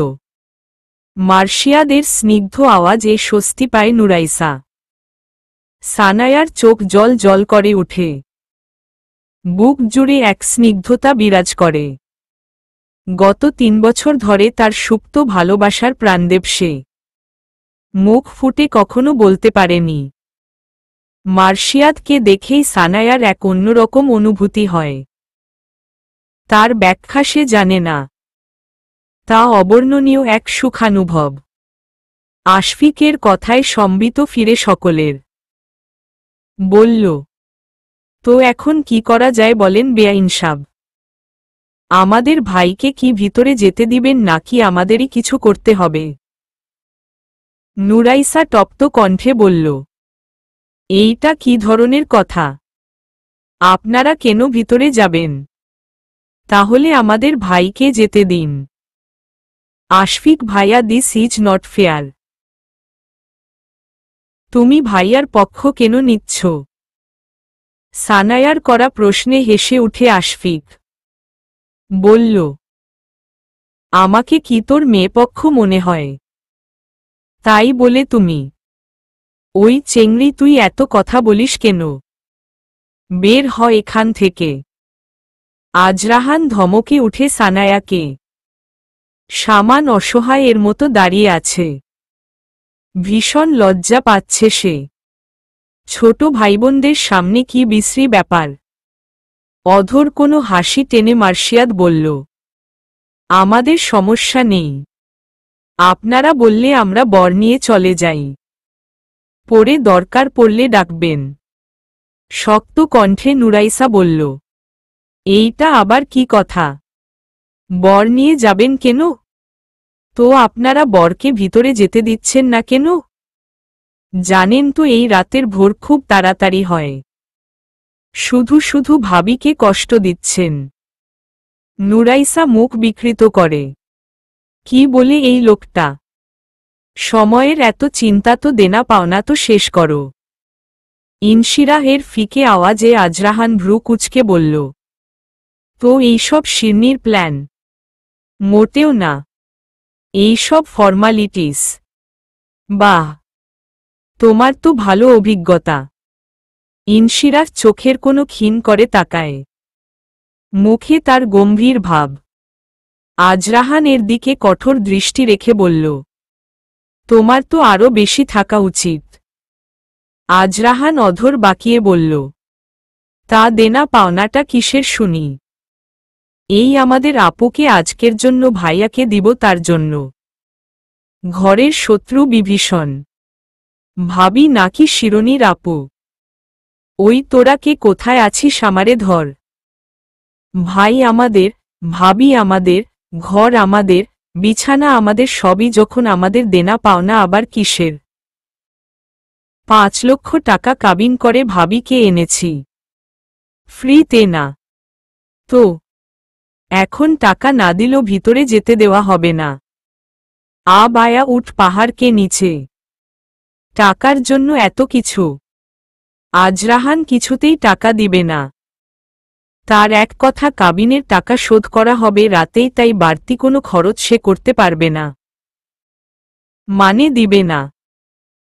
মার্শিয়াদের স্নিগ্ধ আওয়াজে স্বস্তি পায় নুরাইসা। সানায়ার চোখ জল জল করে উঠে। বুক জুড়ে এক স্নিগ্ধতা বিরাজ করে। গত 3 বছর ধরে তার সুপ্ত ভালোবাসার প্রাণদেব সে মুখ ফুটে কখনো বলতে পারেনি। মার্শিয়াদকে দেখেই সানায়ার এক অন্যরকম অনুভূতি হয়। তার ব্যাখ্যা সে জানে না। তা অবর্ণনীয় এক সুখানুভব। আশফিকের কথায় সম্বিত ফিরে সকলের। বলল, তো এখন কি করা যায় বলেন বেআইন সাব? আমাদের ভাইকে কি ভিতরে যেতে দিবেন নাকি আমাদেরই কিছু করতে হবে? নুরাইসা তপ্ত কণ্ঠে বলল, এইটা কি ধরনের কথা? আপনারা কেন ভিতরে যাবেন? তাহলে আমাদের ভাইকে যেতে দিন। আশফিক ভাইয়া, দিস ইজ নট ফেয়ার। তুমি ভাইয়ার পক্ষ কেন নিচ্ছ? সানায়ার করা প্রশ্নে হেসে উঠে আশফিক। বলল, আমাকে কি তোর মেয়েপক্ষ মনে হয়? তাই বলে তুমি? ওই চেংড়ি, তুই এত কথা বলিস কেন? বের হ এখান থেকে। আজরাহান ধমকে উঠে সানায়াকে। সামান অসহায়ের মতো দাঁড়িয়ে আছে। ভীষণ লজ্জা পাচ্ছে সে। ছোট ভাইবোনদের সামনে কি বিশ্রী ব্যাপার। অধর কোনো হাসি টেনে মার্শিয়াদ বলল, আমাদের সমস্যা নেই। আপনারা বললে আমরা বর নিয়ে চলে যাই। পরে দরকার পড়লে ডাকবেন। শক্ত কণ্ঠে নুরাইসা বলল, এইটা আবার কি কথা? বর নিয়ে যাবেন কেন? তো আপনারা বরকে ভিতরে যেতে দিচ্ছেন না কেন? জানেন তো এই রাতের ভোর খুব তাড়াতাড়ি হয়। শুধু শুধু ভাবিকে কষ্ট দিচ্ছেন। নুরাইসা মুখ বিকৃত করে। কি বলে এই লোকটা? সময়ের এত চিন্তা তো দেনা পাওনা তো শেষ করো। ইনশিরাহের ফিকে আওয়াজে আজরাহান ভ্রু কুঁচকে বলল, তো এইসব শিরনির প্ল্যান? মোটেও না। এইসব ফর্মালিটিস। বাহ, তোমার তো ভালো অভিজ্ঞতা। ইনশিরাহ চোখের কোনো ক্ষীণ করে তাকায়। মুখে তার গম্ভীর ভাব। আজরাহান এর দিকে কঠোর দৃষ্টি রেখে বলল, তোমার তো আরও বেশি থাকা উচিত। আজরাহান অধর বাঁকিয়ে বলল, তা দেনা পাওনাটা কিসের শুনি? এই আমাদের আপুকে আজকের জন্য ভাইয়াকে দিব, তার জন্য। ঘরের শত্রু বিভীষণ। ভাবি নাকি শিরোনির আপু? ওই তোরা কে কোথায় আছিস আমারে ধর। ভাই আমাদের, ভাবি আমাদের, ঘর আমাদের, বিছানা আমাদের, সবই যখন আমাদের, দেনা পাওনা আবার কিসের? 5 লক্ষ টাকা কাবিন করে ভাবিকে এনেছি। ফ্রিতে না তো? এখন টাকা না দিলেও ভিতরে যেতে দেওয়া হবে না। বায়া উঠ পাহাড়কে নিচে। টাকার জন্য এত কিছু? আজরাহান কিছুতেই টাকা দিবে না। তার এক কথা, কাবিনের টাকা শোধ করা হবে রাতেই, তাই বাড়তি কোনো খরচ সে করতে পারবে না। মানে দিবে না?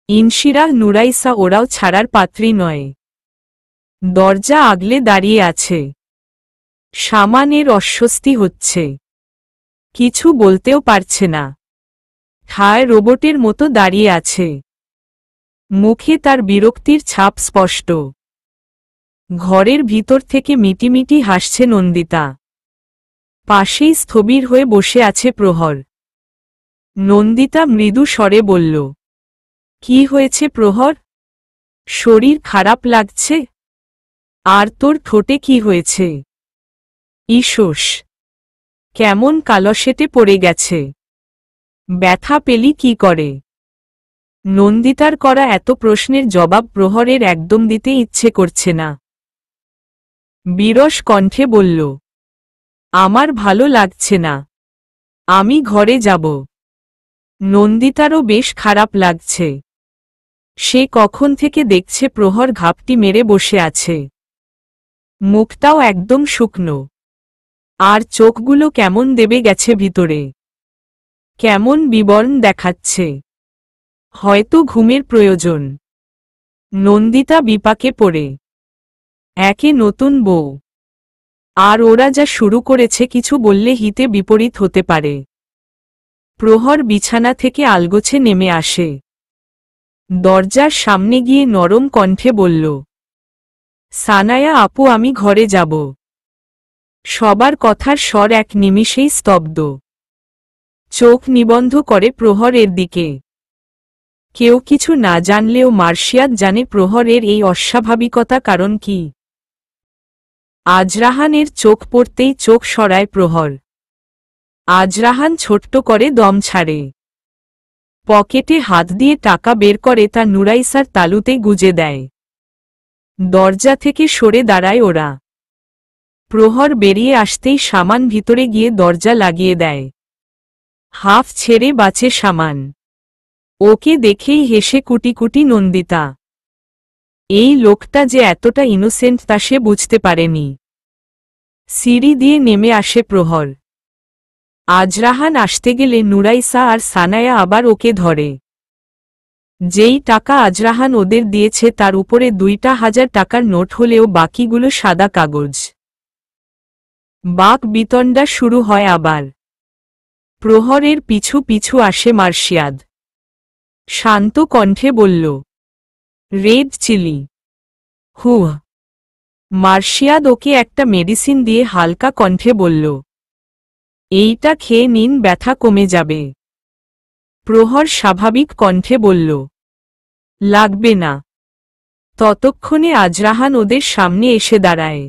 ইনশিরাহ, নুরাইসা ওরাও ছাড়ার পাত্রী নয়। দরজা আগলে দাঁড়িয়ে আছে। সামানের অস্বস্তি হচ্ছে। কিছু বলতেও পারছে না। ঠায় রোবটের মতো দাঁড়িয়ে আছে। মুখে তার বিরক্তির ছাপ স্পষ্ট। ঘরের ভিতর থেকে মিটিমিটি হাসছে নন্দিতা। পাশেই স্থবির হয়ে বসে আছে প্রহর। নন্দিতা মৃদু স্বরে বলল, কি হয়েছে প্রহর? শরীর খারাপ লাগছে? আর তোর ঠোঁটে কি হয়েছে? ইসোস, কেমন কালশেটে পড়ে গেছে। ব্যথা পেলি কি করে? নন্দিতার করা এত প্রশ্নের জবাব প্রহরের একদম দিতে ইচ্ছে করছে না। বিরস কণ্ঠে বলল, আমার ভালো লাগছে না, আমি ঘরে যাব। নন্দিতারও বেশ খারাপ লাগছে। সে কখন থেকে দেখছে প্রহর ঘাপটি মেরে বসে আছে, মুখটাও একদম শুকনো, আর চোখগুলো কেমন দেবে গেছে ভিতরে, কেমন বিবর্ণ দেখাচ্ছে। হয়তো ঘুমের প্রয়োজন। নন্দিতা বিপাকে পড়ে। একে নতুন বউ, আর ওরা যা শুরু করেছে, কিছু বললে হিতে বিপরীত হতে পারে। প্রহর বিছানা থেকে আলগোছে নেমে আসে। দরজার সামনে গিয়ে নরম কণ্ঠে বলল, সানায়া আপু, আমি ঘরে যাব। সবার কথার স্বর এক নিমিষেই স্তব্ধ। চোখ নিবন্ধ করে প্রহরের দিকে। কেউ কিছু না জানলেও মার্শিয়াদ জানে প্রহরের এই অস্বাভাবিকতা কারণ কি। আজরাহানের চোখ পড়তেই চোখ সরায় প্রহর। আজরাহান ছোট্ট করে দম ছাড়ে। পকেটে হাত দিয়ে টাকা বের করে তা নুরাইসার তালুতে গুজে দেয়। দরজা থেকে সরে দাঁড়ায় ওরা। প্রহর বেরিয়ে আসতেই সামান ভিতরে গিয়ে দরজা লাগিয়ে দেয়। হাফ ছেড়ে বাঁচে সামান। ওকে দেখেই হেসে কুটি কুটি নন্দিতা। এই লোকটা যে এতটা ইনোসেন্ট তা সে বুঝতে পারেনি। সিঁড়ি দিয়ে নেমে আসে প্রহর। আজরাহান আসতে গেলে নুরাইসা আর সানায়া আবার ওকে ধরে। যেই টাকা আজরাহান ওদের দিয়েছে তার উপরে 2,000 টাকার নোট হলেও বাকিগুলো সাদা কাগজ। বাক বিতণ্ডা শুরু হয় আবার। প্রহরের পিছু পিছু আসে মার্শিয়াদ। শান্ত কণ্ঠে বলল, রেড চিলি। হুহ। মার্শিয়াদ ওকে একটা মেডিসিন দিয়ে হালকা কণ্ঠে বলল, এইটা খেয়ে নিন, ব্যথা কমে যাবে। প্রহর স্বাভাবিক কণ্ঠে বলল, লাগবে না। ততক্ষণে আজরাহান ওদের সামনে এসে দাঁড়ায়।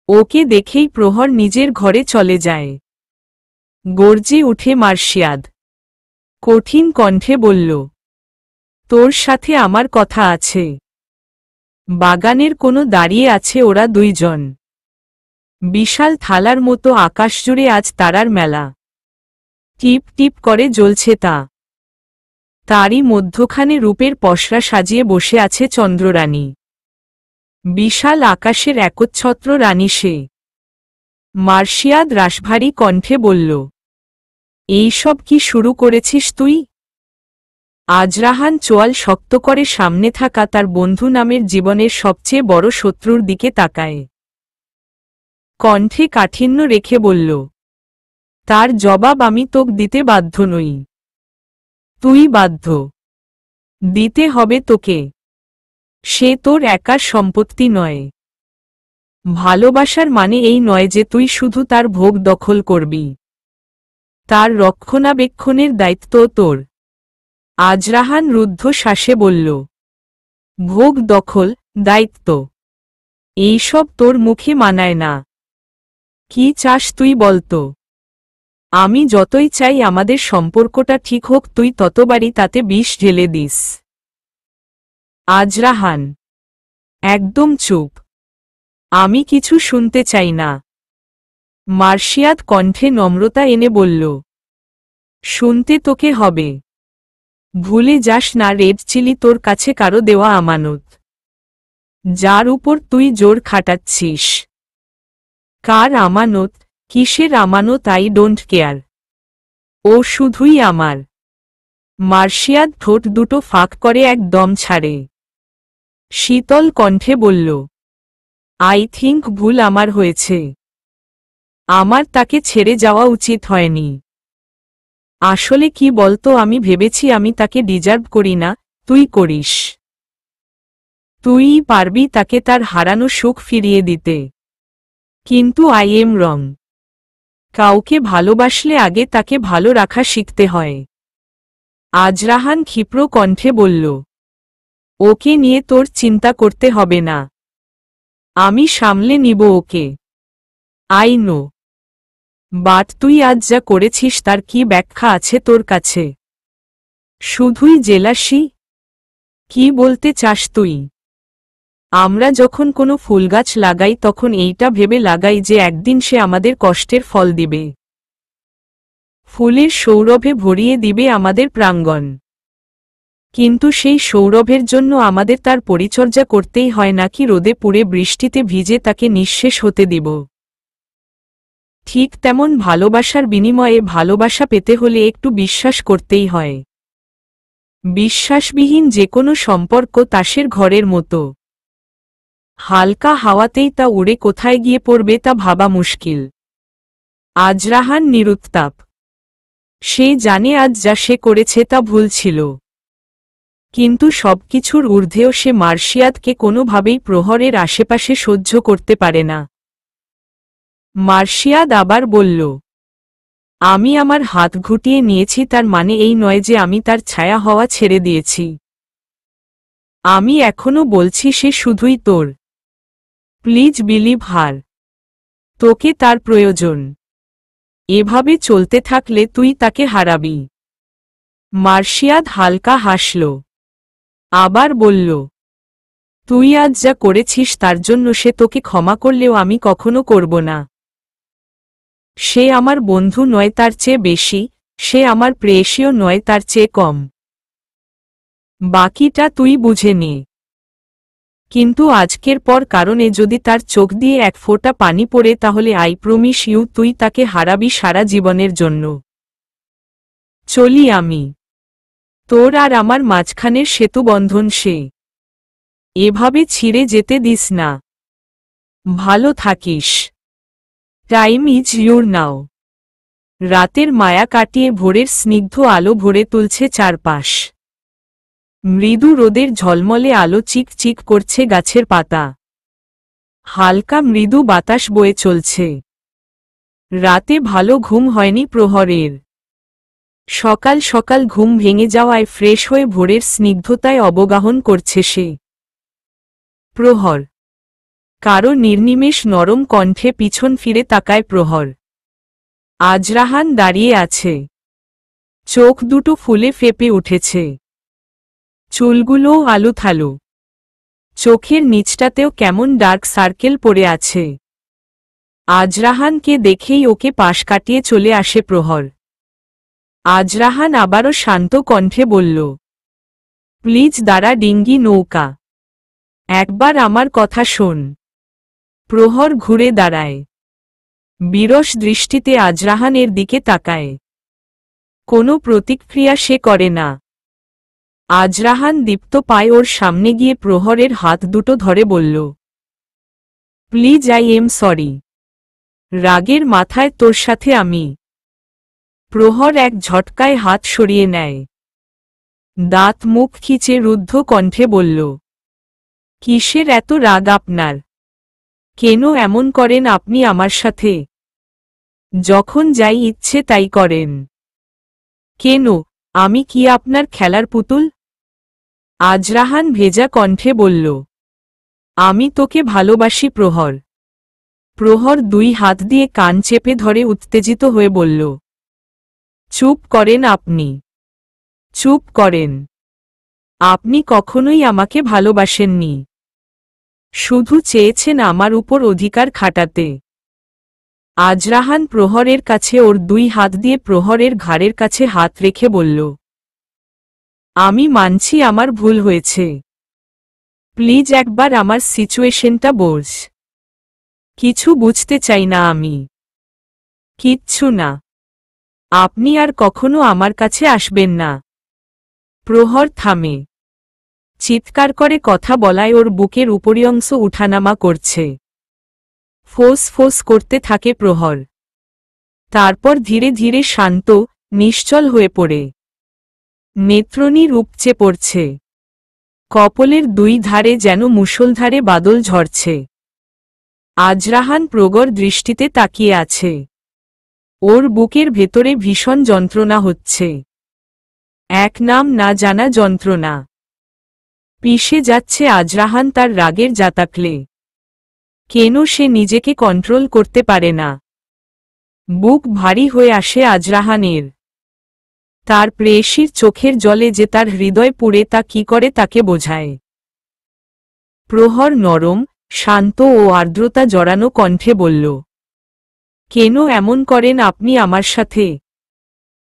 ওকে দেখেই প্রহর নিজের ঘরে চলে যায়। গর্জে উঠে মার্শিয়াদ। কঠিন কণ্ঠে বলল, তোর সাথে আমার কথা আছে। বাগানের কোনো দাঁড়িয়ে আছে ওরা দুইজন। বিশাল থালার মতো আকাশজুড়ে আজ তারার মেলা। টিপ টিপ করে জ্বলছে তা। তারই মধ্যখানে রূপের পসরা সাজিয়ে বসে আছে চন্দ্ররানী। বিশাল আকাশের একচ্ছত্র রানী সে। মার্শিয়াদ রাশভারী কণ্ঠে বলল, এইসব কি শুরু করেছিস তুই? আজরাহান চোয়াল শক্ত করে সামনে থাকা তার বন্ধু নামের জীবনের সবচেয়ে বড় শত্রুর দিকে তাকায়। কণ্ঠে কাঠিন্য রেখে বলল, তার জবাব আমি তোক দিতে বাধ্য নই। তুই বাধ্য। দিতে হবে তোকে। সে তোর একার সম্পত্তি নয়। ভালোবাসার মানে এই নয় যে তুই শুধু তার ভোগ দখল করবি। তার রক্ষণাবেক্ষণের দায়িত্ব তোর। আজরাহান রুদ্ধ শ্বাসে বলল, ভোগ দখল, দায়িত্ব, এইসব তোর মুখে মানায় না। কি চাস তুই বলতো? আমি যতই চাই আমাদের সম্পর্কটা ঠিক হোক, তুই ততবারই তাতে বিষ ঢেলে দিস। আজরাহান, একদম চুপ। আমি কিছু শুনতে চাই না। মার্শিয়াদ কণ্ঠে নম্রতা এনে বলল, শুনতে তোকে হবে। ভুলে যাস না রেড চিলি তোর কাছে কারো দেওয়া আমানত, যার উপর তুই জোর খাটাচ্ছিস। কার আমানত? কিসের আমানত? I don't care. ও শুধুই আমার। মার্শিয়াদ ঠোঁট দুটো ফাঁক করে এক দম ছাড়ে। শীতল কণ্ঠে বলল, আই থিঙ্ক ভুল আমার হয়েছে। আমার তাকে ছেড়ে যাওয়া উচিত হয়নি। আসলে কি বলতো, আমি ভেবেছি আমি তাকে ডিজার্ভ করি না, তুই করিস। তুইই পারবি তাকে তার হারানো সুখ ফিরিয়ে দিতে। কিন্তু আই এম রং। কাউকে ভালোবাসলে আগে তাকে ভালো রাখা শিখতে হয়। আজরাহান ক্ষিপ্র কণ্ঠে বলল, ওকে নিয়ে তোর চিন্তা করতে হবে না। আমি সামলে নিব ওকে। I know. বাট তুই আজ যা করেছিস তার কি ব্যাখ্যা আছে তোর কাছে? শুধুই জেলাসি? কি বলতে চাস তুই? আমরা যখন কোনো ফুলগাছ লাগাই তখন এইটা ভেবে লাগাই যে একদিন সে আমাদের কষ্টের ফল দিবে, ফুলের সৌরভে ভরিয়ে দিবে আমাদের প্রাঙ্গণ। কিন্তু সেই সৌরভের জন্য আমাদের তার পরিচর্যা করতেই হয় নাকি রোদে পুড়ে বৃষ্টিতে ভিজে তাকে নিঃশেষ হতে দিব? ঠিক তেমন ভালোবাসার বিনিময়ে ভালোবাসা পেতে হলে একটু বিশ্বাস করতেই হয়। বিশ্বাসবিহীন যে কোনো সম্পর্ক তাসের ঘরের মতো, হালকা হাওয়াতেই তা উড়ে কোথায় গিয়ে পড়বে তা ভাবা মুশকিল। আজরাহান নিরুত্তাপ। সে জানে আজ যা সে করেছে তা ভুল ছিল, কিন্তু সবকিছুর ঊর্ধ্বেও সে মার্শিয়াদকে কোনোভাবেই প্রহরের আশেপাশে সহ্য করতে পারে না। মার্শিয়াদ আবার বলল, আমি আমার হাত ঘুটিয়ে নিয়েছি তার মানে এই নয় যে আমি তার ছায়া হওয়া ছেড়ে দিয়েছি। আমি এখনো বলছি সে শুধুই তোর। Please believe her. তোকে তার প্রয়োজন। এভাবে চলতে থাকলে তুই তাকে হারাবি। মার্শিয়াদ হালকা হাসল। আবার বলল, তুই আজ যা করেছিস তার জন্য সে তোকে ক্ষমা করলেও আমি কখনো করব না। সে আমার বন্ধু নয় তার চেয়ে বেশি, সে আমার প্রেয়সীও নয় তার চেয়ে কম। বাকিটা তুই বুঝে নে। কিন্তু আজকের পর কারণে যদি তার চোখ দিয়ে এক ফোঁটা পানি পড়ে তাহলে আই প্রমিস ইউ তুই তাকে হারাবি সারা জীবনের জন্য। চলি আমি। তোর আর আমার মাঝখানের সেতুবন্ধন সে। এভাবে ছিঁড়ে যেতে দিস না। ভালো থাকিস। টাইম ইজ ইউর নাও। রাতের মায়া কাটিয়ে ভোরের স্নিগ্ধ আলো ভরে তুলছে চারপাশ। মৃদু রোদের ঝলমলে আলো চিক চিক করছে গাছের পাতা। হালকা মৃদু বাতাস বয়ে চলছে। রাতে ভালো ঘুম হয়নি প্রহরের। সকাল সকাল ঘুম ভেঙে যাওয়ায় ফ্রেশ হয়ে ভোরের স্নিগ্ধতায় অবগাহন করছে সে। প্রহর। কারো নির্নিমেষ নরম কণ্ঠে পিছন ফিরে তাকায় প্রহর। আজরাহান দাঁড়িয়ে আছে। চোখ দুটো ফুলে ফেপে উঠেছে। চুলগুলোও আলুথালু। চোখের নিচটাতেও কেমন ডার্ক সার্কেল পড়ে আছে। আজরাহানকে দেখেই ওকে পাশ কাটিয়ে চলে আসে প্রহর। আজরাহান আবারও শান্ত কণ্ঠে বলল, প্লিজ দাঁড়া ডিঙ্গি নৌকা। একবার আমার কথা শোন। প্রহর ঘুরে দাঁড়ায়। বিরস দৃষ্টিতে আজরাহানের দিকে তাকায়। কোনো প্রতিক্রিয়া সে করে না। আজরাহান দীপ্ত পায়ে ওর সামনে গিয়ে প্রহরের হাত দুটো ধরে বলল, প্লিজ আই এম সরি। রাগের মাথায় তোর সাথে আমি। প্রহর এক ঝটকায় হাত সরিয়ে নেয়। দাঁত মুখ খিচে রুদ্ধ কণ্ঠে বলল, কিসের এত রাগ আপনার? কেন এমন করেন আপনি আমার সাথে? যখন যাই ইচ্ছে তাই করেন। কেন, আমি কি আপনার খেলার পুতুল? আজরাহান ভেজা কণ্ঠে বলল, আমি তোকে ভালোবাসি প্রহর। প্রহর দুই হাত দিয়ে কান চেপে ধরে উত্তেজিত হয়ে বলল, চুপ করেন আপনি। চুপ করেন। আপনি কখনোই আমাকে ভালোবাসেননি। শুধু চেয়েছেন আমার উপর অধিকার খাটাতে। আজরাহান প্রহরের কাছে ওর দুই হাত দিয়ে প্রহরের ঘাড়ের কাছে হাত রেখে বলল, আমি মানছি আমার ভুল হয়েছে। প্লিজ একবার আমার সিচুয়েশনটা বোঝ। কিছু বুঝতে চাই না আমি। কিচ্ছু না। আপনি আর কখনো আমার কাছে আসবেন না। প্রহর থামে। চিৎকার করে কথা বলায় ওর বুকের উপরিঅংশ উঠানামা করছে। ফোঁস ফোঁস করতে থাকে প্রহর। তারপর ধীরে ধীরে শান্ত, নিশ্চল হয়ে পড়ে। নেত্রনীর উপচে পড়ছে। কপলের দুই ধারে যেন মুষলধারে বাদল ঝরছে। আজরাহান প্রগর দৃষ্টিতে তাকিয়ে আছে। ওর বুকের ভেতরে ভীষণ যন্ত্রণা হচ্ছে। এক নাম না জানা যন্ত্রণা। পিষে যাচ্ছে আজরাহান তার রাগের জাতাকলে। কেন সে নিজেকে কন্ট্রোল করতে পারে না। বুক ভারী হয়ে আসে আজরাহানের। তার প্রেয়সীর চোখের জলে যে তার হৃদয় পুড়ে তা কি করে তাকে বোঝায়। প্রহর নরম, শান্ত ও আর্দ্রতা জড়ানো কণ্ঠে বলল, কেন এমন করেন আপনি আমার সাথে?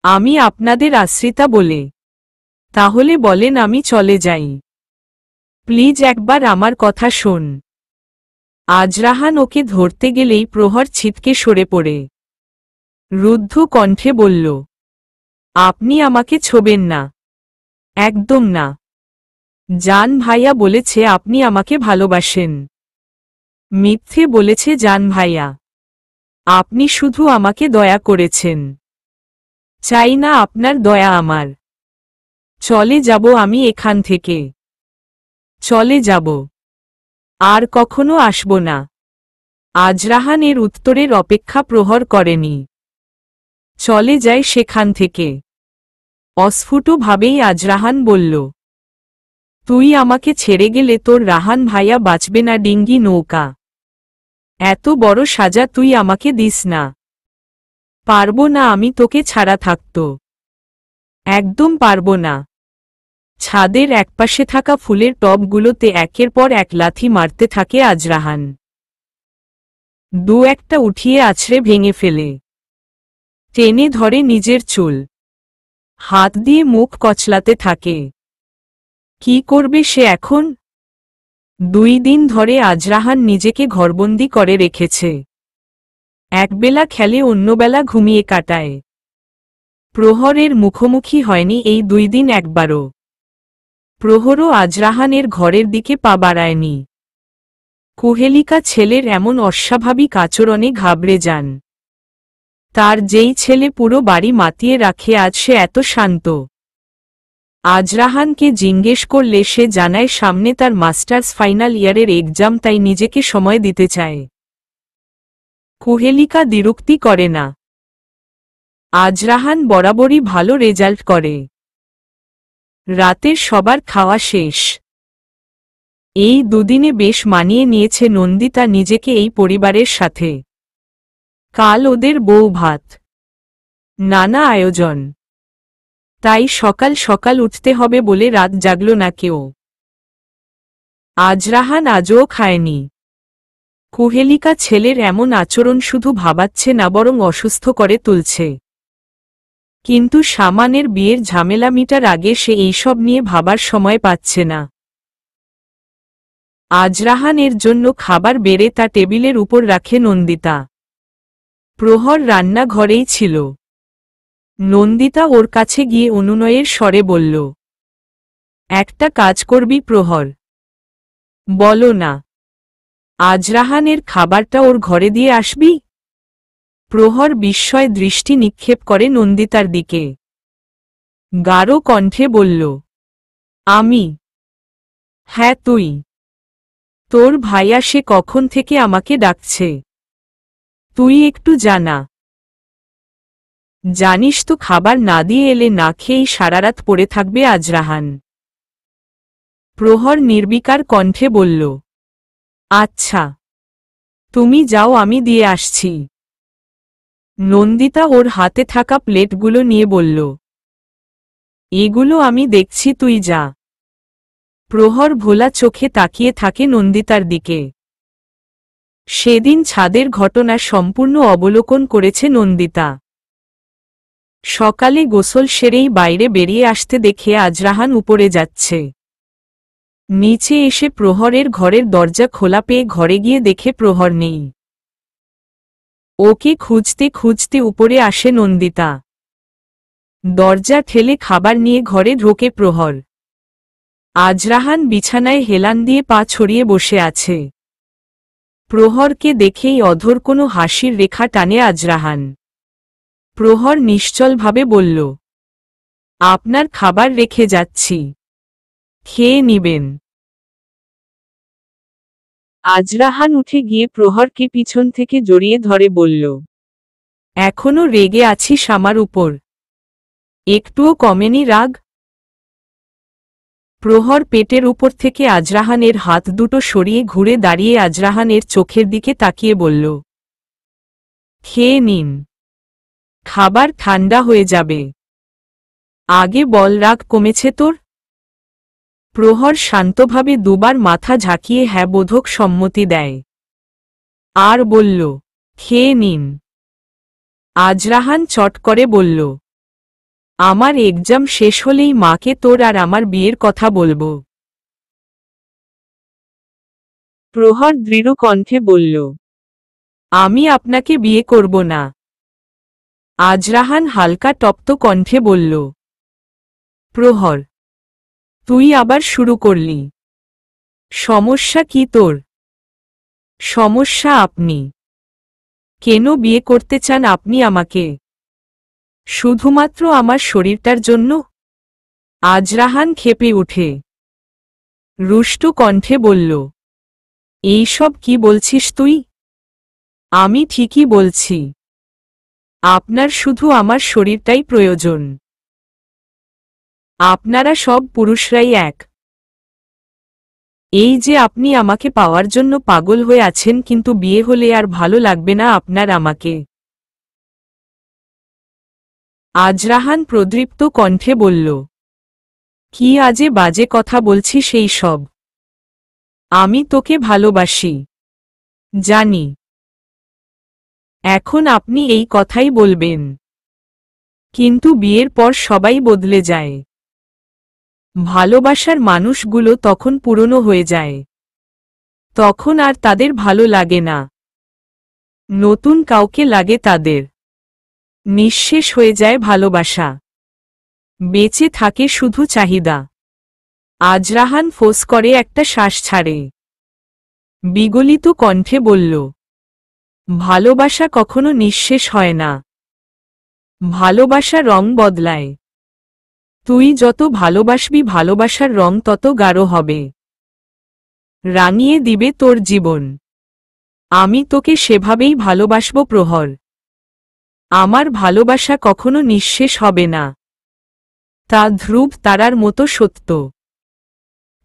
আমি আপনাদের আশ্রিতা বলে। তাহলে বলেন আমি চলে যাই। প্লিজ একবার আমার কথা শোন। আজরাহান ওকে ধরতে গেলেই প্রহর ছিটকে সরে পড়ে রুদ্ধ কণ্ঠে বলল, আপনি আমাকে ছোবেন না, একদম না। জান ভাইয়া বলেছে আপনি আমাকে ভালোবাসেন। মিথ্যে বলেছে জান ভাইয়া। আপনি শুধু আমাকে দয়া করেছেন। চাই না আপনার দয়া আমার। চলে যাব আমি এখান থেকে। চলে যাব। আর কখনো আসব না। আজরাহান এর উত্তরের অপেক্ষা প্রহর করেনি। চলে যায় সেখান থেকে। অস্ফুটভাবেই আজরাহান বলল, তুই আমাকে ছেড়ে গেলে তোর রাহান ভাইয়া বাঁচবে না ডিঙ্গি নৌকা। এত বড় সাজা তুই আমাকে দিস না। পারবো না আমি তোকে ছাড়া থাকতো। একদম পারবো না। ছাদের একপাশে থাকা ফুলের টবগুলোতে একের পর এক লাথি মারতে থাকে আজরাহান। দু একটা উঠিয়ে আছড়ে ভেঙে ফেলে। টেনে ধরে নিজের চুল। হাত দিয়ে মুখ কচলাতে থাকে। কি করবে সে এখন? 2 দিন ধরে আজরাহান নিজেকে ঘরবন্দি করে রেখেছে। একবেলা খেলে অন্যবেলা ঘুমিয়ে কাটায়। প্রহরের মুখোমুখি হয়নি এই 2 দিন একবারও। প্রহরও আজরাহানের ঘরের দিকে পা বাড়ায়নি। কুহেলিকা ছেলের এমন অস্বাভাবিক আচরণে ঘাবড়ে যান। তার যেই ছেলে পুরো বাড়ি মাতিয়ে রাখে আজ সে এত শান্ত। আজরাহানকে জিজ্ঞেস করলে সে জানায় সামনে তার মাস্টার্স ফাইনাল ইয়ারের এক্সাম, তাই নিজেকে সময় দিতে চায়। কুহেলিকা দ্বিরুক্তি করে না। আজরাহান বরাবরই ভালো রেজাল্ট করে। রাতের সবার খাওয়া শেষ। এই দুদিনে বেশ মানিয়ে নিয়েছে নন্দিতা নিজেকে এই পরিবারের সাথে। কাল ওদের বউ ভাত, নানা আয়োজন। তাই সকাল সকাল উঠতে হবে বলে রাত জাগল না কেউ। আজরাহান আজও খায়নি। কুহেলিকা ছেলের এমন আচরণ শুধু ভাবাচ্ছে না বরং অসুস্থ করে তুলছে। কিন্তু সামানের বিয়ের ঝামেলা মিটার আগে সে এইসব নিয়ে ভাবার সময় পাচ্ছে না। আজরাহানের জন্য খাবার বেড়ে তা টেবিলের উপর রাখে নন্দিতা। প্রহর রান্নাঘরেই ছিল। নন্দিতা ওর কাছে গিয়ে অনুনয়ের স্বরে বলল, একটা কাজ করবি প্রহর? বলো না। আজরাহানের খাবারটা ওর ঘরে দিয়ে আসবি? প্রহর বিস্ময় দৃষ্টি নিক্ষেপ করে নন্দিতার দিকে। গাঢ় কণ্ঠে বলল, আমি? হ্যাঁ তুই। তোর ভাইয়া সে কখন থেকে আমাকে ডাকছে। তুই একটু জানা। জানিস তো খাবার না দিয়ে এলে না খেয়েই সারারাত পড়ে থাকবে আজরাহান। প্রহর নির্বিকার কণ্ঠে বলল, আচ্ছা তুমি যাও আমি দিয়ে আসছি। নন্দিতা ওর হাতে থাকা প্লেটগুলো নিয়ে বলল, এগুলো আমি দেখছি তুই যা। প্রহর ভোলা চোখে তাকিয়ে থাকে নন্দিতার দিকে। সেদিন ছাদের ঘটনা সম্পূর্ণ অবলোকন করেছে নন্দিতা। সকালে গোসল সেরেই বাইরে বেরিয়ে আসতে দেখে আজরাহান উপরে যাচ্ছে। নিচে এসে প্রহরের ঘরের দরজা খোলা পেয়ে ঘরে গিয়ে দেখে প্রহর নেই। ওকে খুঁজতে খুঁজতে উপরে আসে নন্দিতা। দরজা ঠেলে খাবার নিয়ে ঘরে ঢোকে প্রহর। আজরাহান বিছানায় হেলান দিয়ে পা ছড়িয়ে বসে আছে। প্রহরকে দেখেই অধর কোনো হাসির রেখা টানে আজরাহান। প্রহর নিশ্চলভাবে বলল, আপনার খাবার রেখে যাচ্ছি, খেয়ে নিবেন। আজরাহান উঠে গিয়ে প্রহরকে পিছন থেকে জড়িয়ে ধরে বলল, এখনো রেগে আছিস আমার উপর? একটুও কমেনি রাগ? প্রহর পেটের উপর থেকে আজরাহানের হাত দুটো সরিয়ে ঘুরে দাঁড়িয়ে আজরাহানের চোখের দিকে তাকিয়ে বলল, খেয়ে নিন, খাবার ঠান্ডা হয়ে যাবে। আগে বল, রাগ কমেছে তোর? প্রহর শান্তভাবে দুবার মাথা ঝাঁকিয়ে হ্যাঁ বোধক সম্মতি দেয়, আর বলল, খেয়ে নিন। আজরাহান চট করে বলল, আমার এক্সাম শেষ হলেই মাকে তোর আর আমার বিয়ের কথা বলবো। প্রহর দৃঢ় কণ্ঠে বলল, আমি আপনাকে বিয়ে করব না। আজরাহান হালকা তপ্ত কণ্ঠে বলল, প্রহর, তুই আবার শুরু করলি। সমস্যা কি তোর? সমস্যা আপনি। কেন বিয়ে করতে চান আপনি আমাকে? শুধুমাত্র আমার শরীরটার জন্য? আজরাহান ক্ষেপে উঠে রুষ্ট কণ্ঠে বলল, এইসব কি বলছিস তুই? আমি ঠিকই বলছি, আপনার শুধু আমার শরীরটাই প্রয়োজন। আপনারা সব পুরুষরাই এক। এই যে আপনি আমাকে পাওয়ার জন্য পাগল হয়ে আছেন, কিন্তু বিয়ে হলে আর ভালো লাগবে না আপনার আমাকে। আজরাহান প্রদৃপ্ত কণ্ঠে বলল, কি আজে বাজে কথা বলছিস সেই সব? আমি তোকে ভালোবাসি, জানি। এখন আপনি এই কথাই বলবেন, কিন্তু বিয়ের পর সবাই বদলে যায়। ভালোবাসার মানুষগুলো তখন পুরনো হয়ে যায়, তখন আর তাদের ভালো লাগে না, নতুন কাউকে লাগে তাদের। নিঃশেষ হয়ে যায় ভালোবাসা, বেঁচে থাকে শুধু চাহিদা। আজরাহান ফোঁস করে একটা শ্বাস ছাড়ে, বিগলিত কণ্ঠে বলল, ভালোবাসা কখনো নিঃশেষ হয় না। ভালোবাসা রং বদলায়। তুই যত ভালোবাসবি ভালোবাসার রং তত গাঢ় হবে, রাঙিয়ে দিবে তোর জীবন। আমি তোকে সেভাবেই ভালোবাসব প্রহর। আমার ভালোবাসা কখনো নিঃশেষ হবে না। তা ধ্রুব তারার মতো সত্য।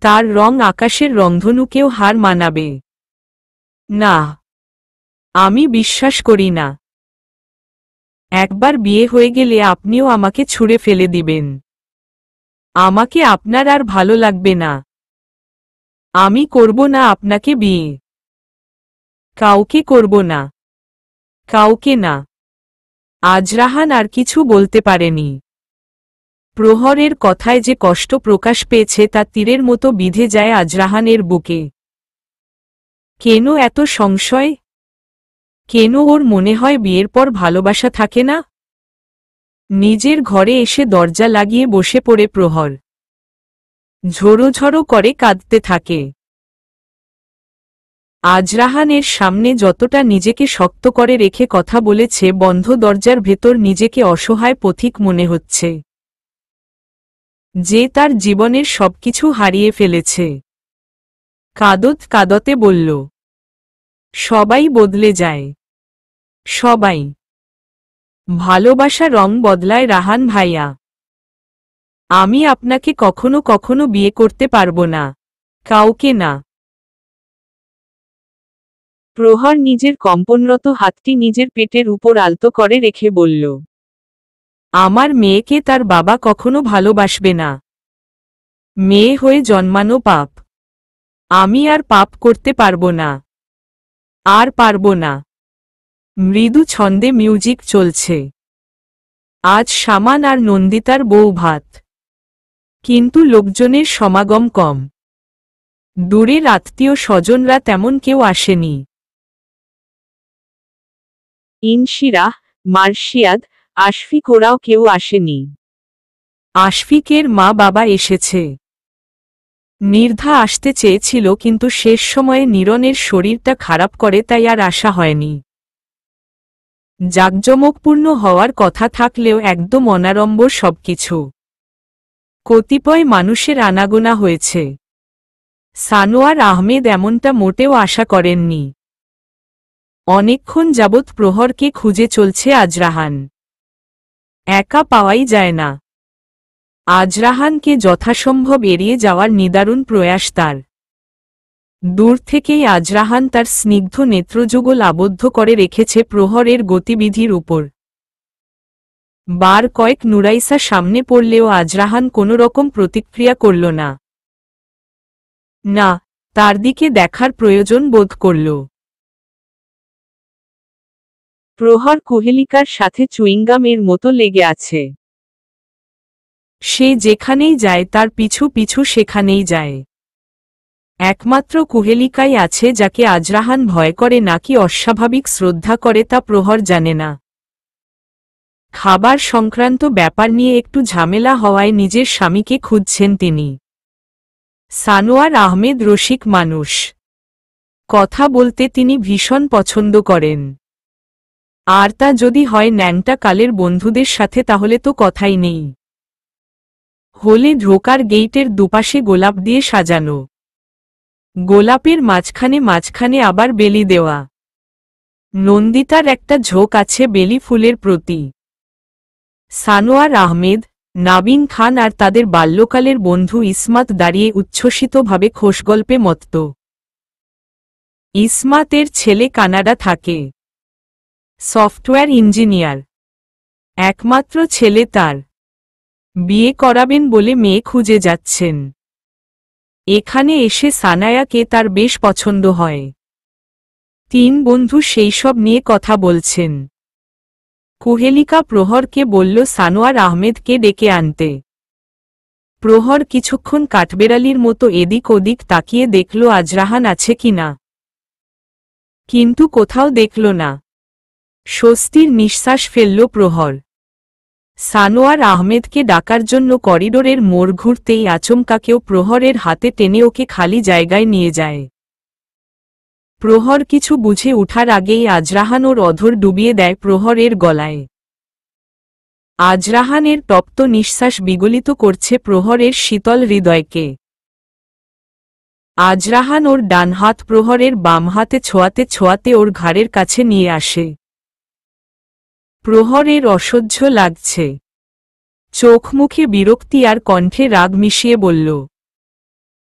তার রং আকাশের রংধনুকেও হার মানাবে না। আমি বিশ্বাস করি না একবার বিয়ে হয়ে গেলে আপনিও আমাকে ছুঁড়ে ফেলে দিবেন। আমাকে আপনার আর ভালো লাগবে না। আমি করব না আপনাকে বিয়ে। কাউকে করব না, কাউকে না। আজরাহান আর কিছু বলতে পারেনি। প্রহরের কথায় যে কষ্ট প্রকাশ পেয়েছে তা তীরের মতো বিঁধে যায় আজরাহানের বুকে। কেন এত সংশয়? কেন ওর মনে হয় বিয়ের পর ভালোবাসা থাকে না? নিজের ঘরে এসে দরজা লাগিয়ে বসে পড়ে প্রহর। ঝোড়ো ঝোড়ো করে কাঁদতে থাকে। আজরাহানের সামনে যতটা নিজেকে শক্ত করে রেখে কথা বলেছে, বন্ধ দরজার ভেতর নিজেকে অসহায় পথিক মনে হচ্ছে, যে তার জীবনের সবকিছু হারিয়ে ফেলেছে। কাঁদতে বলল, সবাই বদলে যায়, সবাই। ভালোবাসা রং বদলায় রাহান ভাইয়া। আমি আপনাকে কখনো কখনো বিয়ে করতে পারবো না, কাউকে না। প্রহর নিজের কম্পনরত হাতটি নিজের পেটের উপর আলতো করে রেখে বলল, আমার মেয়েকে তার বাবা কখনো ভালোবাসবে না। মেয়ে হয়ে জন্মানো পাপ। আমি আর পাপ করতে পারবো না, আর পারবো না। মৃদু ছন্দে মিউজিক চলছে। আজ সামান আর নন্দিতার বউ ভাত, কিন্তু লোকজনের সমাগম কম। দূরের আত্মীয় স্বজনরা তেমন কেউ আসেনি। ইনশিরা, মার্শিয়াদ, আশফিক ওরাও কেউ আসেনি। আশফিকের মা বাবা এসেছে। নির্ধা আসতে চেয়েছিল, কিন্তু শেষ সময়ে নীরনের শরীরটা খারাপ করে তাই আর আসা হয়নি। জাঁকজমকপূর্ণ হওয়ার কথা থাকলেও একদম অনাড়ম্বর সবকিছু। কতিপয় মানুষের আনাগোনা হয়েছে। সানোয়ার আহমেদ এমনটা মোটেও আশা করেননি। অনেকক্ষণ যাবৎ প্রহরকে খুঁজে চলছে আজরাহান। একা পাওয়াই যায় না। আজরাহানকে যথাসম্ভব এড়িয়ে যাওয়ার নিদারুণ প্রয়াস তার। দূর থেকেই আজরাহান তার স্নিগ্ধ নেত্রযুগল আবদ্ধ করে রেখেছে প্রহরের গতিবিধির উপর। বার কয়েক নুরাইসা সামনে পড়লেও আজরাহান কোনো রকম প্রতিক্রিয়া করল না। না, তার দিকে দেখার প্রয়োজন বোধ করল। প্রহর কুহেলিকার সাথে চুইংগামের মতো লেগে আছে। সে যেখানেই যায় তার পিছু পিছু সেখানেই যায়। একমাত্র কুহেলিকাই আছে যাকে আজরাহান ভয় করে নাকি অস্বাভাবিক শ্রদ্ধা করে তা প্রহর জানে না। খাবার সংক্রান্ত ব্যাপার নিয়ে একটু ঝামেলা হওয়ায় নিজের স্বামীকে খুঁজছেন তিনি। সানোয়ার আহমেদ রসিক মানুষ। কথা বলতে তিনি ভীষণ পছন্দ করেন। আর তা যদি হয় ন্যাংটা কালের বন্ধুদের সাথে তাহলে তো কথাই নেই। হলে ঢোকার গেইটের দুপাশে গোলাপ দিয়ে সাজানো। গোলাপের মাঝখানে মাঝখানে আবার বেলি দেওয়া। নন্দিতার একটা ঝোঁক আছে বেলি ফুলের প্রতি। সানোয়ার আহমেদ, নাবিন খান আর তাদের বাল্যকালের বন্ধু ইসমাত দাঁড়িয়ে উচ্ছ্বসিতভাবে খোশগল্পে মত্ত। ইসমাতের ছেলে কানাডা থাকে, সফটওয়্যার ইঞ্জিনিয়ার। একমাত্র ছেলে তার। বিয়ে করাবেন বলে মেয়ে খুঁজে যাচ্ছেন। এখানে এসে সানায়াকে তার বেশ পছন্দ হয়। তিন বন্ধু সেই সব নিয়ে কথা বলছেন। কুহেলিকা প্রহরকে বলল সানোয়ার আহমেদকে ডেকে আনতে। প্রহর কিছুক্ষণ কাঠবেড়ালির মতো এদিক ওদিক তাকিয়ে দেখল আজরাহান আছে কিনা, কিন্তু কোথাও দেখল না। স্বস্তির নিঃশ্বাস ফেলল প্রহর। সানোয়ার আহমেদকে ডাকার জন্য করিডোরের মোড় ঘুরতেই আচমকা কেউ প্রহরের হাতে টেনে ওকে খালি জায়গায় নিয়ে যায়। প্রহর কিছু বুঝে উঠার আগেই আজরাহান ওর অধর ডুবিয়ে দেয় প্রহরের গলায়। আজরাহানের তপ্ত নিঃশ্বাস বিগলিত করছে প্রহরের শীতল হৃদয়কে। আজরাহান ওর ডান হাত প্রহরের বাম হাতে ছোঁয়াতে ছোঁয়াতে ওর ঘাড়ের কাছে নিয়ে আসে। প্রহরের অসহ্য লাগছে। চোখ মুখে বিরক্তি আর কণ্ঠে রাগ মিশিয়ে বলল,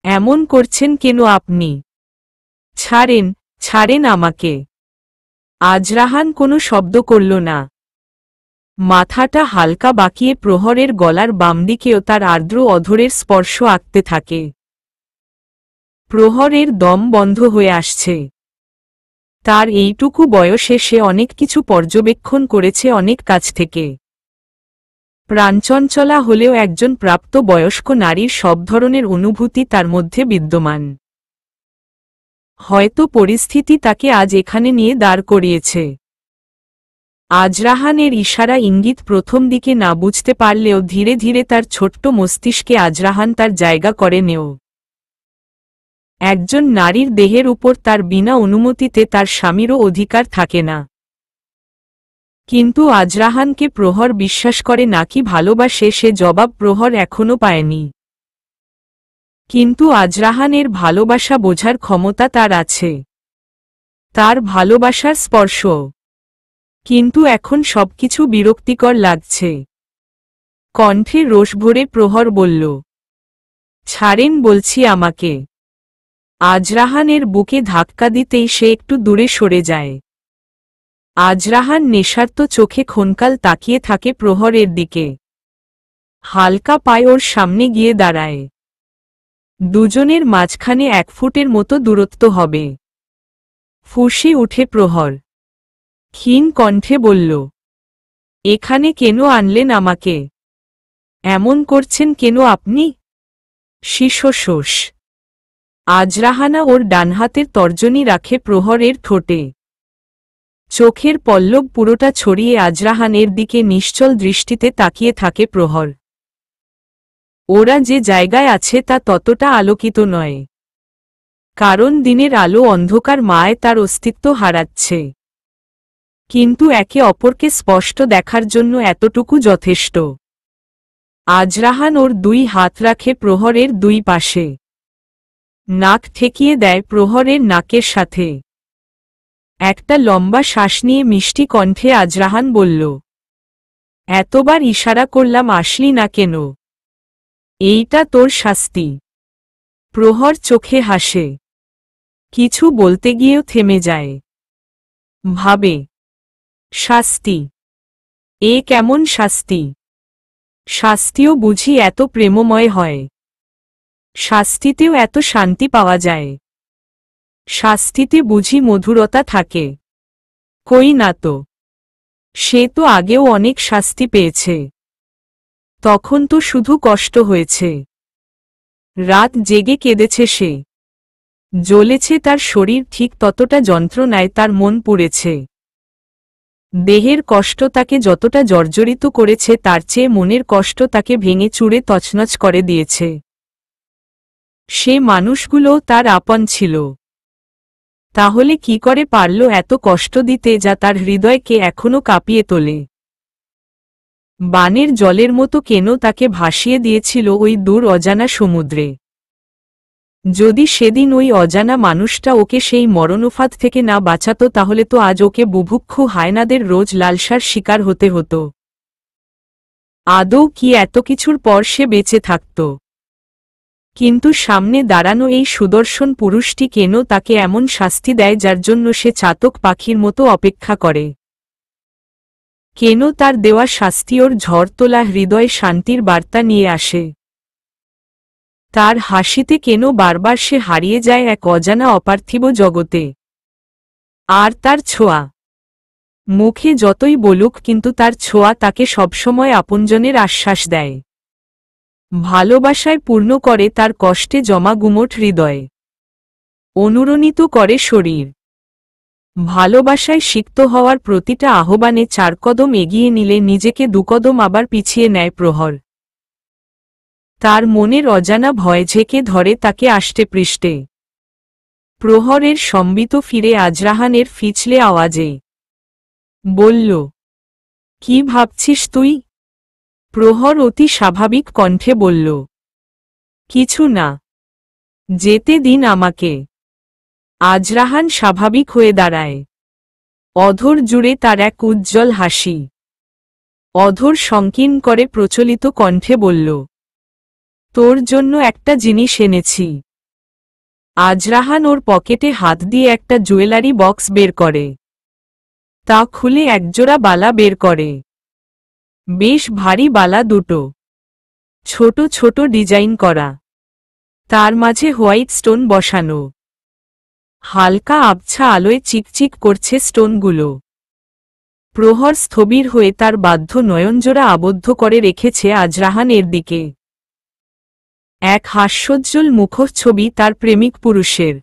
এমন করছেন কেন আপনি? ছাড়েন, ছাড়েন আমাকে। আজরাহান কোনো শব্দ করল না। মাথাটা হালকা বাঁকিয়ে প্রহরের গলার বামদিকেও তার আর্দ্র অধরের স্পর্শ আঁকতে থাকে। প্রহরের দম বন্ধ হয়ে আসছে। তার এইটুকু বয়সে সে অনেক কিছু পর্যবেক্ষণ করেছে অনেক কাছ থেকে। প্রাণচঞ্চলা হলেও একজন প্রাপ্ত বয়স্ক নারীর সব ধরনের অনুভূতি তার মধ্যে বিদ্যমান। হয়তো পরিস্থিতি তাকে আজ এখানে নিয়ে দাঁড় করিয়েছে। আজরাহানের ইশারা ইঙ্গিত প্রথম দিকে না বুঝতে পারলেও ধীরে ধীরে তার ছোট্ট মস্তিষ্কে আজরাহান তার জায়গা করে নেও। একজন নারীর দেহের উপর তার বিনা অনুমতিতে তার স্বামীরও অধিকার থাকে না। কিন্তু আজরাহানকে প্রহর বিশ্বাস করে নাকি ভালোবাসে সে জবাব প্রহর এখনো পায়নি। কিন্তু আজরাহানের ভালোবাসা বোঝার ক্ষমতা তার আছে। তার ভালোবাসার স্পর্শ। কিন্তু এখন সবকিছু বিরক্তিকর লাগছে। কণ্ঠে রোষ ভরে প্রহর বলল, ছাড়েন বলছি আমাকে। আজরাহানের বুকে ধাক্কা দিতেই সে একটু দূরে সরে যায়। আজরাহান নেশার্ত চোখে ক্ষণকাল তাকিয়ে থাকে প্রহরের দিকে। হালকা পায়ে ওর সামনে গিয়ে দাঁড়ায়। দুজনের মাঝখানে 1 ফুটের মতো দূরত্ব হবে। ফুঁসে উঠে প্রহর। ক্ষীণ কণ্ঠে বলল, এখানে কেন আনলেন আমাকে? এমন করছেন কেন আপনি? শিশোশোষ। আজরাহানা ওর ডান হাতের তর্জনী রাখে প্রহরের ঠোঁটে। চোখের পল্লব পুরোটা ছড়িয়ে আজরাহানের দিকে নিশ্চল দৃষ্টিতে তাকিয়ে থাকে প্রহর। ওরা যে জায়গায় আছে তা ততটা আলোকিত নয়। কারণ দিনের আলো অন্ধকার মায় তার অস্তিত্ব হারাচ্ছে। কিন্তু একে অপরকে স্পষ্ট দেখার জন্য এতটুকু যথেষ্ট। আজরাহান ওর 2 হাত রাখে প্রহরের 2 পাশে। নাক ঠেকিয়ে দেয় প্রহরের নাকের সাথে। একটা লম্বা শ্বাস নিয়ে মিষ্টি কণ্ঠে আজরাহান বলল, এতবার ইশারা করলাম আসলি না কেন? এইটা তোর শাস্তি। প্রহর চোখে হাসে। কিছু বলতে গিয়েও থেমে যায়। ভাবে, শাস্তি? এ কেমন শাস্তি? শাস্তিও বুঝি এত প্রেমময় হয়? শাস্তিতেও এত শান্তি পাওয়া যায়? শাস্তিতে বুঝি মধুরতা থাকে? কই না তো। সে তো আগেও অনেক শাস্তি পেয়েছে। তখন তো শুধু কষ্ট হয়েছে। রাত জেগে কেঁদেছে সে। জ্বলেছে তার শরীর, ঠিক ততটা যন্ত্রণায় তার মন পুড়েছে। দেহের কষ্ট তাকে যতটা জর্জরিত করেছে তার চেয়ে মনের কষ্ট তাকে ভেঙে চুরে তছনছ করে দিয়েছে। সে মানুষগুলো তার আপন ছিল। তাহলে কি করে পারল এত কষ্ট দিতে, যা তার হৃদয়কে এখনো কাঁপিয়ে তোলে? বানের জলের মতো কেন তাকে ভাসিয়ে দিয়েছিল ওই দূর অজানা সমুদ্রে? যদি সেদিন ওই অজানা মানুষটা ওকে সেই মরণফাঁদ থেকে না বাঁচাতো, তাহলে তো আজ ওকে বুভুক্ষু হায়নাদের রোজ লালসার শিকার হতে হতো। আদৌ কি এত কিছুর পর সে বেঁচে থাকত? কিন্তু সামনে দাঁড়ানো এই সুদর্শন পুরুষটি কেন তাকে এমন শাস্তি দেয় যার জন্য সে চাতক পাখির মতো অপেক্ষা করে? কেন তার দেওয়া শাস্তি ওর ঝড় তোলা হৃদয়ে শান্তির বার্তা নিয়ে আসে? তার হাসিতে কেন বারবার সে হারিয়ে যায় এক অজানা অপার্থিব জগতে? আর তার ছোঁয়া, মুখে যতই বলুক কিন্তু তার ছোঁয়া তাকে সবসময় আপনজনের আশ্বাস দেয়। ভালোবাসায় পূর্ণ করে তার কষ্টে জমা গুমোট হৃদয়। অনুরণিত করে শরীর। ভালোবাসায় সিক্ত হওয়ার প্রতিটা আহ্বানে 4 কদম এগিয়ে নিলে নিজেকে 2 কদম আবার পিছিয়ে নেয় প্রহর। তার মনের অজানা ভয় ঝেঁকে ধরে তাকে আষ্টে পৃষ্ঠে। প্রহরের সম্বিত ফিরে আজরাহানের ফিচলে আওয়াজে বলল, কি ভাবছিস তুই? প্রহর অতি স্বাভাবিক কণ্ঠে বলল, কিছু না, যেতে দিন আমাকে। আজরাহান স্বাভাবিক হয়ে দাঁড়ায়। অধর জুড়ে তার এক উজ্জ্বল হাসি। অধর সংকীর্ণ করে প্রচলিত কণ্ঠে বলল, তোর জন্য একটা জিনিস এনেছি। আজরাহান ওর পকেটে হাত দিয়ে একটা জুয়েলারি বক্স বের করে। তা খুলে একজোড়া বালা বের করে। বেশ ভারী বালা দুটো, ছোট ছোট ডিজাইন করা, তার মাঝে হোয়াইট স্টোন বসানো। হালকা আবছা আলোয় চিকচিক করছে স্টোনগুলো। প্রহর স্থবির হয়ে তার বাধ্য নয়নজোড়া আবদ্ধ করে রেখেছে আজরাহানের দিকে। এক হাস্যোজ্জ্বল মুখচ্ছবি তার প্রেমিক পুরুষের।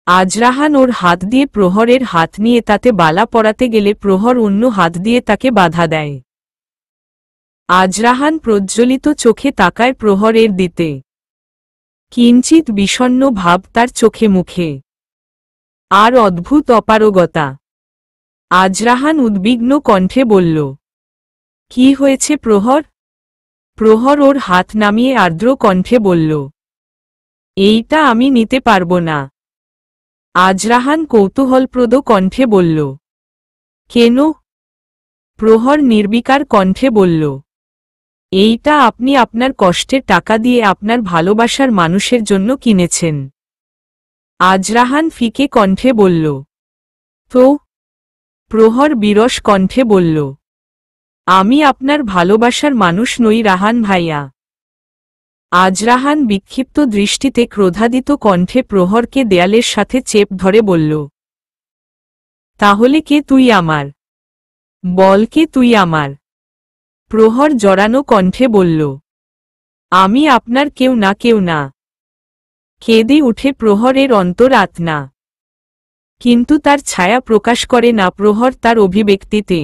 আজরাহান ওর হাত দিয়ে প্রহরের হাত নিয়ে তাতে বালা পরাতে গেলে প্রহর অন্য হাত দিয়ে তাকে বাধা দেয়। আজরাহান প্রজ্জ্বলিত চোখে তাকায় প্রহরের দিতে। কিঞ্চিত বিষণ্ণ ভাব তার চোখে মুখে, আর অদ্ভুত অপারগতা। আজরাহান উদ্বিগ্ন কণ্ঠে বলল, কি হয়েছে প্রহর? প্রহর ওর হাত নামিয়ে আর্দ্র কণ্ঠে বলল, এইটা আমি নিতে পারব না। আজরাহান কৌতূহলপ্রদ কণ্ঠে বলল, কেন? প্রহর নির্বিকার কণ্ঠে বলল, এইটা আপনি আপনার কষ্টের টাকা দিয়ে আপনার ভালোবাসার মানুষের জন্য কিনেছেন। আজরাহান ফিকে কণ্ঠে বলল, তো? প্রহর বিরস কণ্ঠে বলল, আমি আপনার ভালোবাসার মানুষ নই রাহান ভাইয়া। আজরাহান বিক্ষিপ্ত দৃষ্টিতে ক্রোধাদিত কণ্ঠে প্রহরকে দেয়ালের সাথে চেপ ধরে বলল, তাহলে কে তুই আমার? বল, কে তুই আমার? প্রহর জড়ানো কণ্ঠে বলল, আমি আপনার কেউ না, কেউ না। কেঁদে উঠে প্রহরের অন্তর আত্মা। কিন্তু তার ছায়া প্রকাশ করে না প্রহর তার অভিব্যক্তিতে।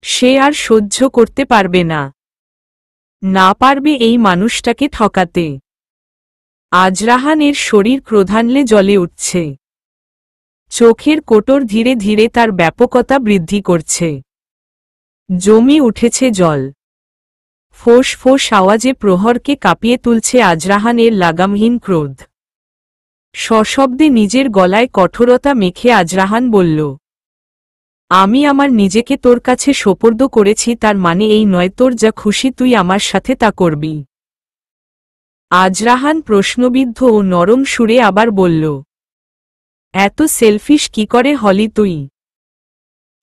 সে আর সহ্য করতে পারবে না, না পারবে এই মানুষটাকে ঠকাতে। আজরাহানের শরীর ক্রোধানলে জ্বলে উঠছে। চোখের কোটর ধীরে ধীরে তার ব্যাপকতা বৃদ্ধি করছে। জমে উঠেছে জল। ফোঁস ফোঁস আওয়াজে প্রহরকে কাঁপিয়ে তুলছে আজরাহানের লাগামহীন ক্রোধ। সশব্দে নিজের গলায় কঠোরতা মেখে আজরাহান বলল, আমি আমার নিজেকে তোর কাছে সোপর্দ করেছি, তার মানে এই নয় তোর যা খুশি তুই আমার সাথে তা করবি। আজরাহান প্রশ্নবিদ্ধ ও নরম সুরে আবার বলল, এত সেলফিশ কি করে হলি তুই?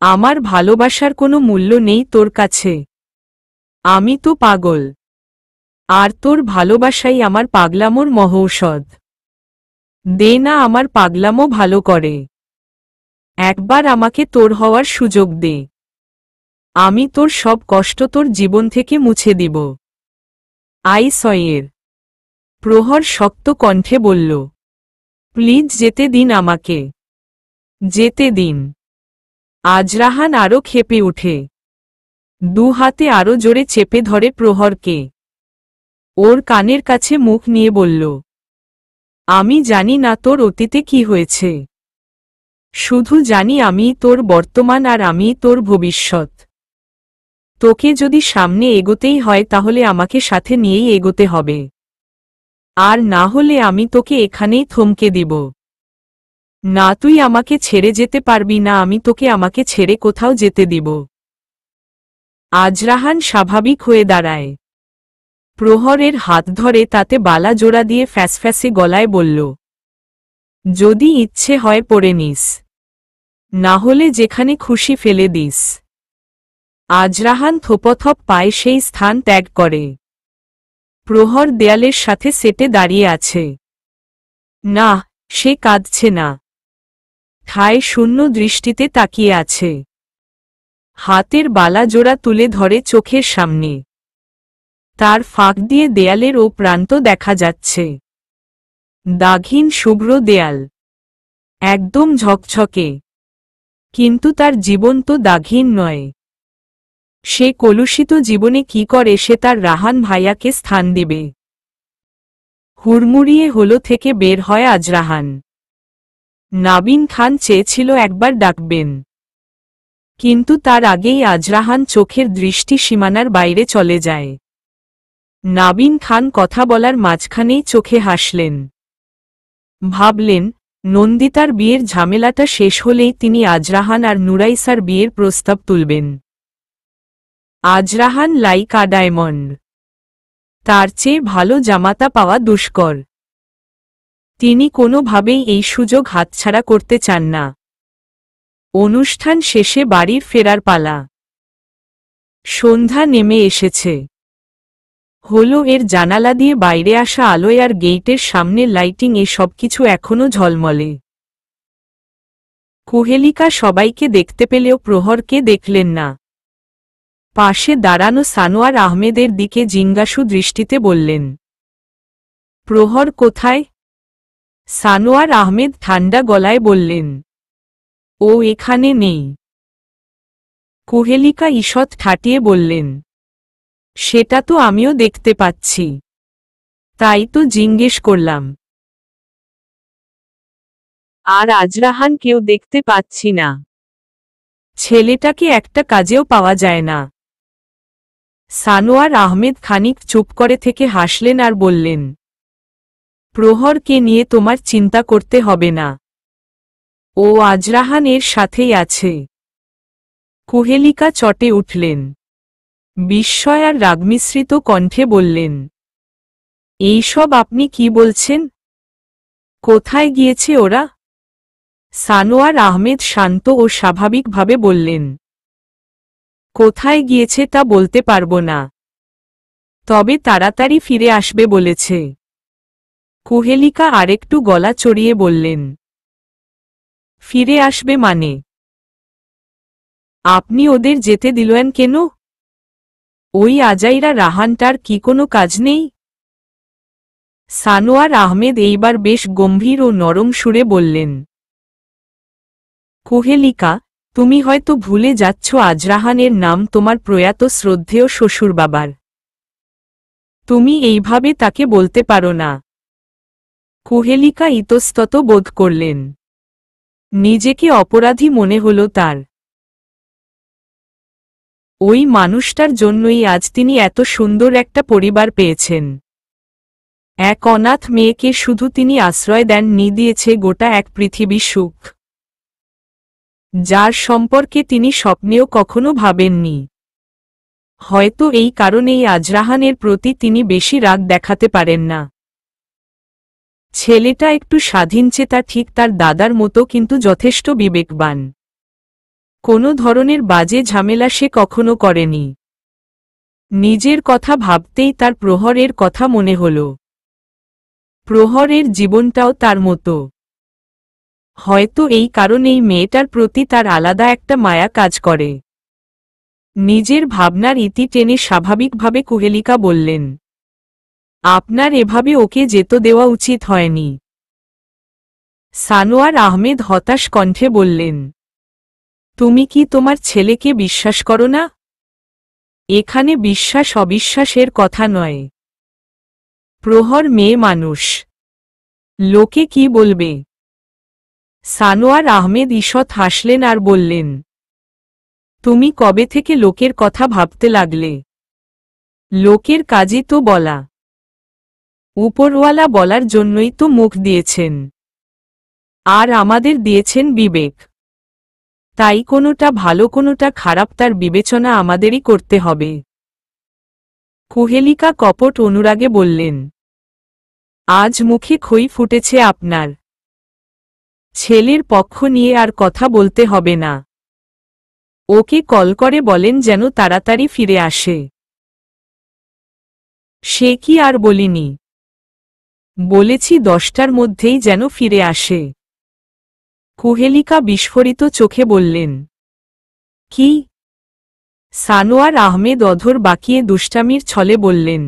আমার ভালোবাসার কোনো মূল্য নেই তোর কাছে। আমি তো পাগল, আর তোর ভালোবাসাই আমার পাগলামোর মহৌষধ। দে না আমার পাগলামো ভালো করে। একবার আমাকে তোর হওয়ার সুযোগ দে। আমি তোর সব কষ্ট তোর জীবন থেকে মুছে দিব। আই সয়ের। প্রহর শক্ত কণ্ঠে বলল, প্লিজ যেতে দিন আমাকে, যেতে দিন। আজরাহান আরো ক্ষেপে উঠে, দু হাতে আরো জোরে চেপে ধরে প্রহরকে। ওর কানের কাছে মুখ নিয়ে বলল, আমি জানি না তোর অতীতে কি হয়েছে, শুধু জানি আমি তোর বর্তমান আর আমি তোর ভবিষ্যৎ। তোকে যদি সামনে এগোতেই হয় তাহলে আমাকে সাথে নিয়েই এগোতে হবে, আর না হলে আমি তোকে এখানেই থমকে দিব। না তুই আমাকে ছেড়ে যেতে পারবি না, আমি তোকে আমাকে ছেড়ে কোথাও যেতে দিব। আজরাহান স্বাভাবিক হয়ে দাঁড়ায়। প্রহরের হাত ধরে তাতে বালা জোড়া দিয়ে ফ্যাসফ্যাসে গলায় বলল, যদি ইচ্ছে হয় পড়ে নিস, না হলে যেখানে খুশি ফেলে দিস। আজরাহান থোপথপ পায়ে সেই স্থান ত্যাগ করে। প্রহর দেয়ালের সাথে সেটে দাঁড়িয়ে আছে। না, সে কাঁদছে না, ঠায় শূন্য দৃষ্টিতে তাকিয়ে আছে। হাতের বালা জোড়া তুলে ধরে চোখের সামনে। তার ফাঁক দিয়ে দেয়ালের ও প্রান্ত দেখা যাচ্ছে। দাগহীন শুভ্র দেয়াল, একদম ঝকঝকে, কিন্তু তার জীবন তো দাগহীন নয়। সে কলুষিত জীবনে কি করে সে তার রাহান ভাইয়াকে স্থান দেবে? হুড়মুড়িয়ে হলো থেকে বের হয় আজরাহান। নাবিন খান চেয়েছিল একবার ডাকবেন, কিন্তু তার আগেই আজরাহান চোখের দৃষ্টি সীমানার বাইরে চলে যায়। নাবিন খান কথা বলার মাঝখানেই চোখে হাসলেন। ভাবলেন, নন্দিতার বিয়ের ঝামেলাটা শেষ হলেই তিনি আজরাহান আর নুরাইসার বিয়ের প্রস্তাব তুলবেন। আজরাহান লাইক আ ডায়মন্ড, তার চেয়ে ভালো জামাতা পাওয়া দুষ্কর। তিনি কোনোভাবেই এই সুযোগ হাতছাড়া করতে চান না। অনুষ্ঠান শেষে বাড়ির ফেরার পালা। সন্ধ্যা নেমে এসেছে। হলো এর জানালা দিয়ে বাইরে আসা আলোয় আর গেইটের সামনে লাইটিং এ সবকিছু এখনো ঝলমলে। কুহেলিকা সবাইকে দেখতে পেলেও প্রহরকে দেখলেন না। পাশে দাঁড়ানো সানোয়ার আহমেদের দিকে জিজ্ঞাসু দৃষ্টিতে বললেন, প্রহর কোথায়? সানোয়ার আহমেদ ঠান্ডা গলায় বললেন, ও এখানে নেই। কুহেলিকা ঈষৎ ঠাটিয়ে বললেন, সেটা তো আমিও দেখতে পাচ্ছি, তাই তো জিজ্ঞেস করলাম। আর আজরাহান কেউ দেখতে পাচ্ছি না। ছেলেটাকে একটা কাজেও পাওয়া যায় না। সানোয়ার আহমেদ খানিক চুপ করে থেকে হাসলেন আর বললেন, প্রহরকে নিয়ে তোমার চিন্তা করতে হবে না, ও আজরাহান এর সাথেই আছে। কুহেলিকা চটে উঠলেন। বিস্ময় আর রাগমিশ্রিত কণ্ঠে বললেন, এইসব আপনি কি বলছেন? কোথায় গিয়েছে ওরা? সানোয়ার আহমেদ শান্ত ও স্বাভাবিকভাবে বললেন, কোথায় গিয়েছে তা বলতে পারবো না, তবে তাড়াতাড়ি ফিরে আসবে বলেছে। কুহেলিকা আরেকটু গলা চড়িয়ে বললেন, ফিরে আসবে মানে? আপনি ওদের যেতে দিলেন কেন? ওই আজাইরা রাহানটার কি কোনো কাজ নেই? সানোয়ার আহমেদ এইবার বেশ গম্ভীর ও নরম সুরে বললেন, কুহেলিকা, তুমি হয়তো ভুলে যাচ্ছ আজরাহানের নাম তোমার প্রয়াত শ্রদ্ধেয় শ্বশুরবাবার। তুমি এইভাবে তাকে বলতে পারো না। কুহেলিকা ইতস্তত বোধ করলেন। নিজেকে অপরাধী মনে হল তার। ওই মানুষটার জন্যই আজ তিনি এত সুন্দর একটা পরিবার পেয়েছেন। এক অনাথ মেয়েকে শুধু তিনি আশ্রয় দেননি, দিয়েছে গোটা এক পৃথিবী সুখ, যার সম্পর্কে তিনি স্বপ্নেও কখনো ভাবেননি। হয়তো এই কারণেই আজরাহানের প্রতি তিনি বেশি রাগ দেখাতে পারেন না। ছেলেটা একটু স্বাধীনচেতা ঠিক, তার দাদার মতো, কিন্তু যথেষ্ট বিবেকবান। কোনো ধরনের বাজে ঝামেলা সে কখনো করেনি। নিজের কথা ভাবতেই তার প্রহরের কথা মনে হল। প্রহরের জীবনটাও তার মতো। হয়তো এই কারণেই মেয়েটার প্রতি তার আলাদা একটা মায়া কাজ করে। নিজের ভাবনার ইতি টেনে স্বাভাবিকভাবে কুহেলিকা বললেন, আপনার এভাবে ওকে যেতে দেওয়া উচিত হয়নি। সানোয়ার আহমেদ হতাশ কণ্ঠে বললেন, তুমি কি তোমার ছেলেকে বিশ্বাস করো না? এখানে বিশ্বাস অবিশ্বাসের কথা নয়। প্রহর মেয়ে মানুষ, লোকে কি বলবে? সানোয়ার আহমেদ ঈষৎ হাসলেন আর বললেন, তুমি কবে থেকে লোকের কথা ভাবতে লাগলে? লোকের কাজই তো বলা। উপরওয়ালা বলার জন্যই তো মুখ দিয়েছেন, আর আমাদের দিয়েছেন বিবেক। তাই কোনোটা ভালো কোনোটা খারাপ তার বিবেচনা আমাদেরই করতে হবে। কুহেলিকা কপট অনুরাগে বললেন, আজ মুখে খই ফুটেছে আপনার। ছেলের পক্ষ নিয়ে আর কথা বলতে হবে না। ওকে কল করে বলেন যেন তাড়াতাড়ি ফিরে আসে। সে কি আর বলিনি? বলেছি 10টার মধ্যেই যেন ফিরে আসে। কুহেলিকা বিস্ফোরিত চোখে বললেন, কি? সানোয়ার আহমেদ অধর বাঁকিয়ে দুষ্টামির ছলে বললেন,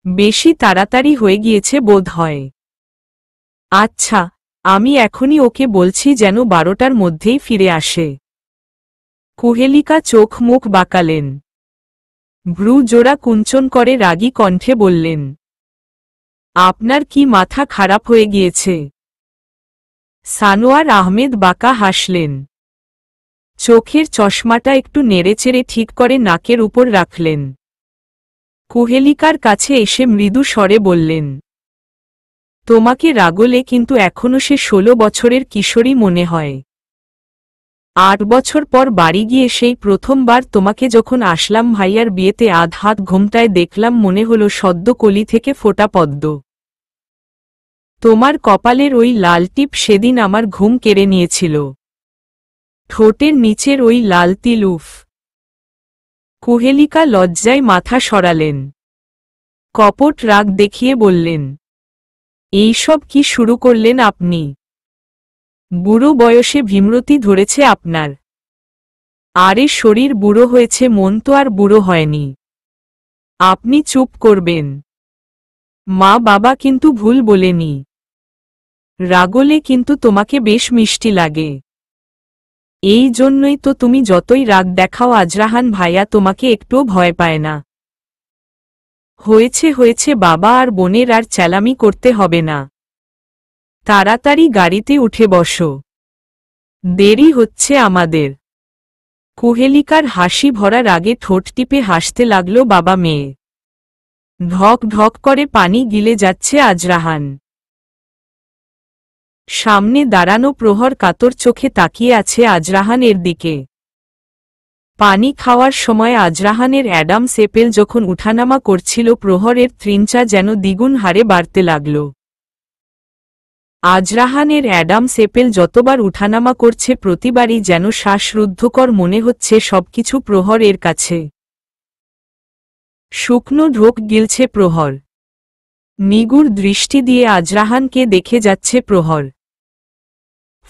বেশি তাড়াতাড়ি হয়ে গিয়েছে বোধ হয়। আচ্ছা, আমি এখনই ওকে বলছি যেন 12টার মধ্যেই ফিরে আসে। কুহেলিকা চোখ মুখ বাঁকালেন, ভ্রু জোড়া কুঞ্চন করে রাগী কণ্ঠে বললেন, আপনার কি মাথা খারাপ হয়ে গিয়েছে? সানোয়ার আহমেদ বাঁকা হাসলেন। চোখের চশমাটা একটু নেড়েচেড়ে ঠিক করে নাকের উপর রাখলেন। কুহেলিকার কাছে এসে মৃদু স্বরে বললেন, তোমাকে রাগলে কিন্তু এখনো সে 16 বছরের কিশোরী মনে হয়। 8 বছর পর বাড়ি গিয়ে সেই প্রথমবার তোমাকে যখন আসলাম ভাইয়ার বিয়েতে আধ হাত ঘুমটায় দেখলাম, মনে হলো সদ্য কলি থেকে ফোটা পদ্ম। তোমার কপালের ওই লাল টিপ সেদিন আমার ঘুম কেড়ে নিয়েছিল। ঠোঁটের নিচের ওই লাল তিল, উফ! কুহেলিকা লজ্জায় মাথা সরালেন। কপট রাগ দেখিয়ে বললেন, এইসব কি শুরু করলেন আপনি? বুড়ো বয়সে ভীমরতি ধরেছে আপনার। আরে শরীর বুড়ো হয়েছে, মন তো আর বুড়ো হয়নি। আপনি চুপ করবেন। মা বাবা কিন্তু ভুল বলেনি। রাগলে কিন্তু তোমাকে বেশ মিষ্টি লাগে। এই জন্যই তো তুমি যতই রাগ দেখাও আজরাহান ভাইয়া তোমাকে একটুও ভয় পায় না। হয়েছে হয়েছে বাবা আর বোনের আর চেলামি করতে হবে না। তাড়াতাড়ি গাড়িতে উঠে বসো, দেরি হচ্ছে আমাদের। কুহেলিকার হাসি ভরা রাগে ঠোঁট টিপে হাসতে লাগলো বাবা মেয়ে। ঢক ঢক করে পানি গিলে যাচ্ছে আজরাহান। সামনে দাঁড়ানো প্রহর কাতর চোখে তাকিয়ে আছে আজরাহানের দিকে। পানি খাওয়ার সময় আজরাহানের অ্যাডাম সেপেল যখন উঠানামা করছিল, প্রহরের ত্রিঞ্চা যেন দ্বিগুণ হারে বাড়তে লাগল। আজরাহানের অ্যাডাম সেপেল যতবার উঠানামা করছে প্রতিবারই যেন শ্বাসরুদ্ধকর মনে হচ্ছে সবকিছু প্রহরের কাছে। শুকনো ঢোক গিলছে প্রহর। নিগুড় দৃষ্টি দিয়ে আজরাহানকে দেখে যাচ্ছে প্রহর।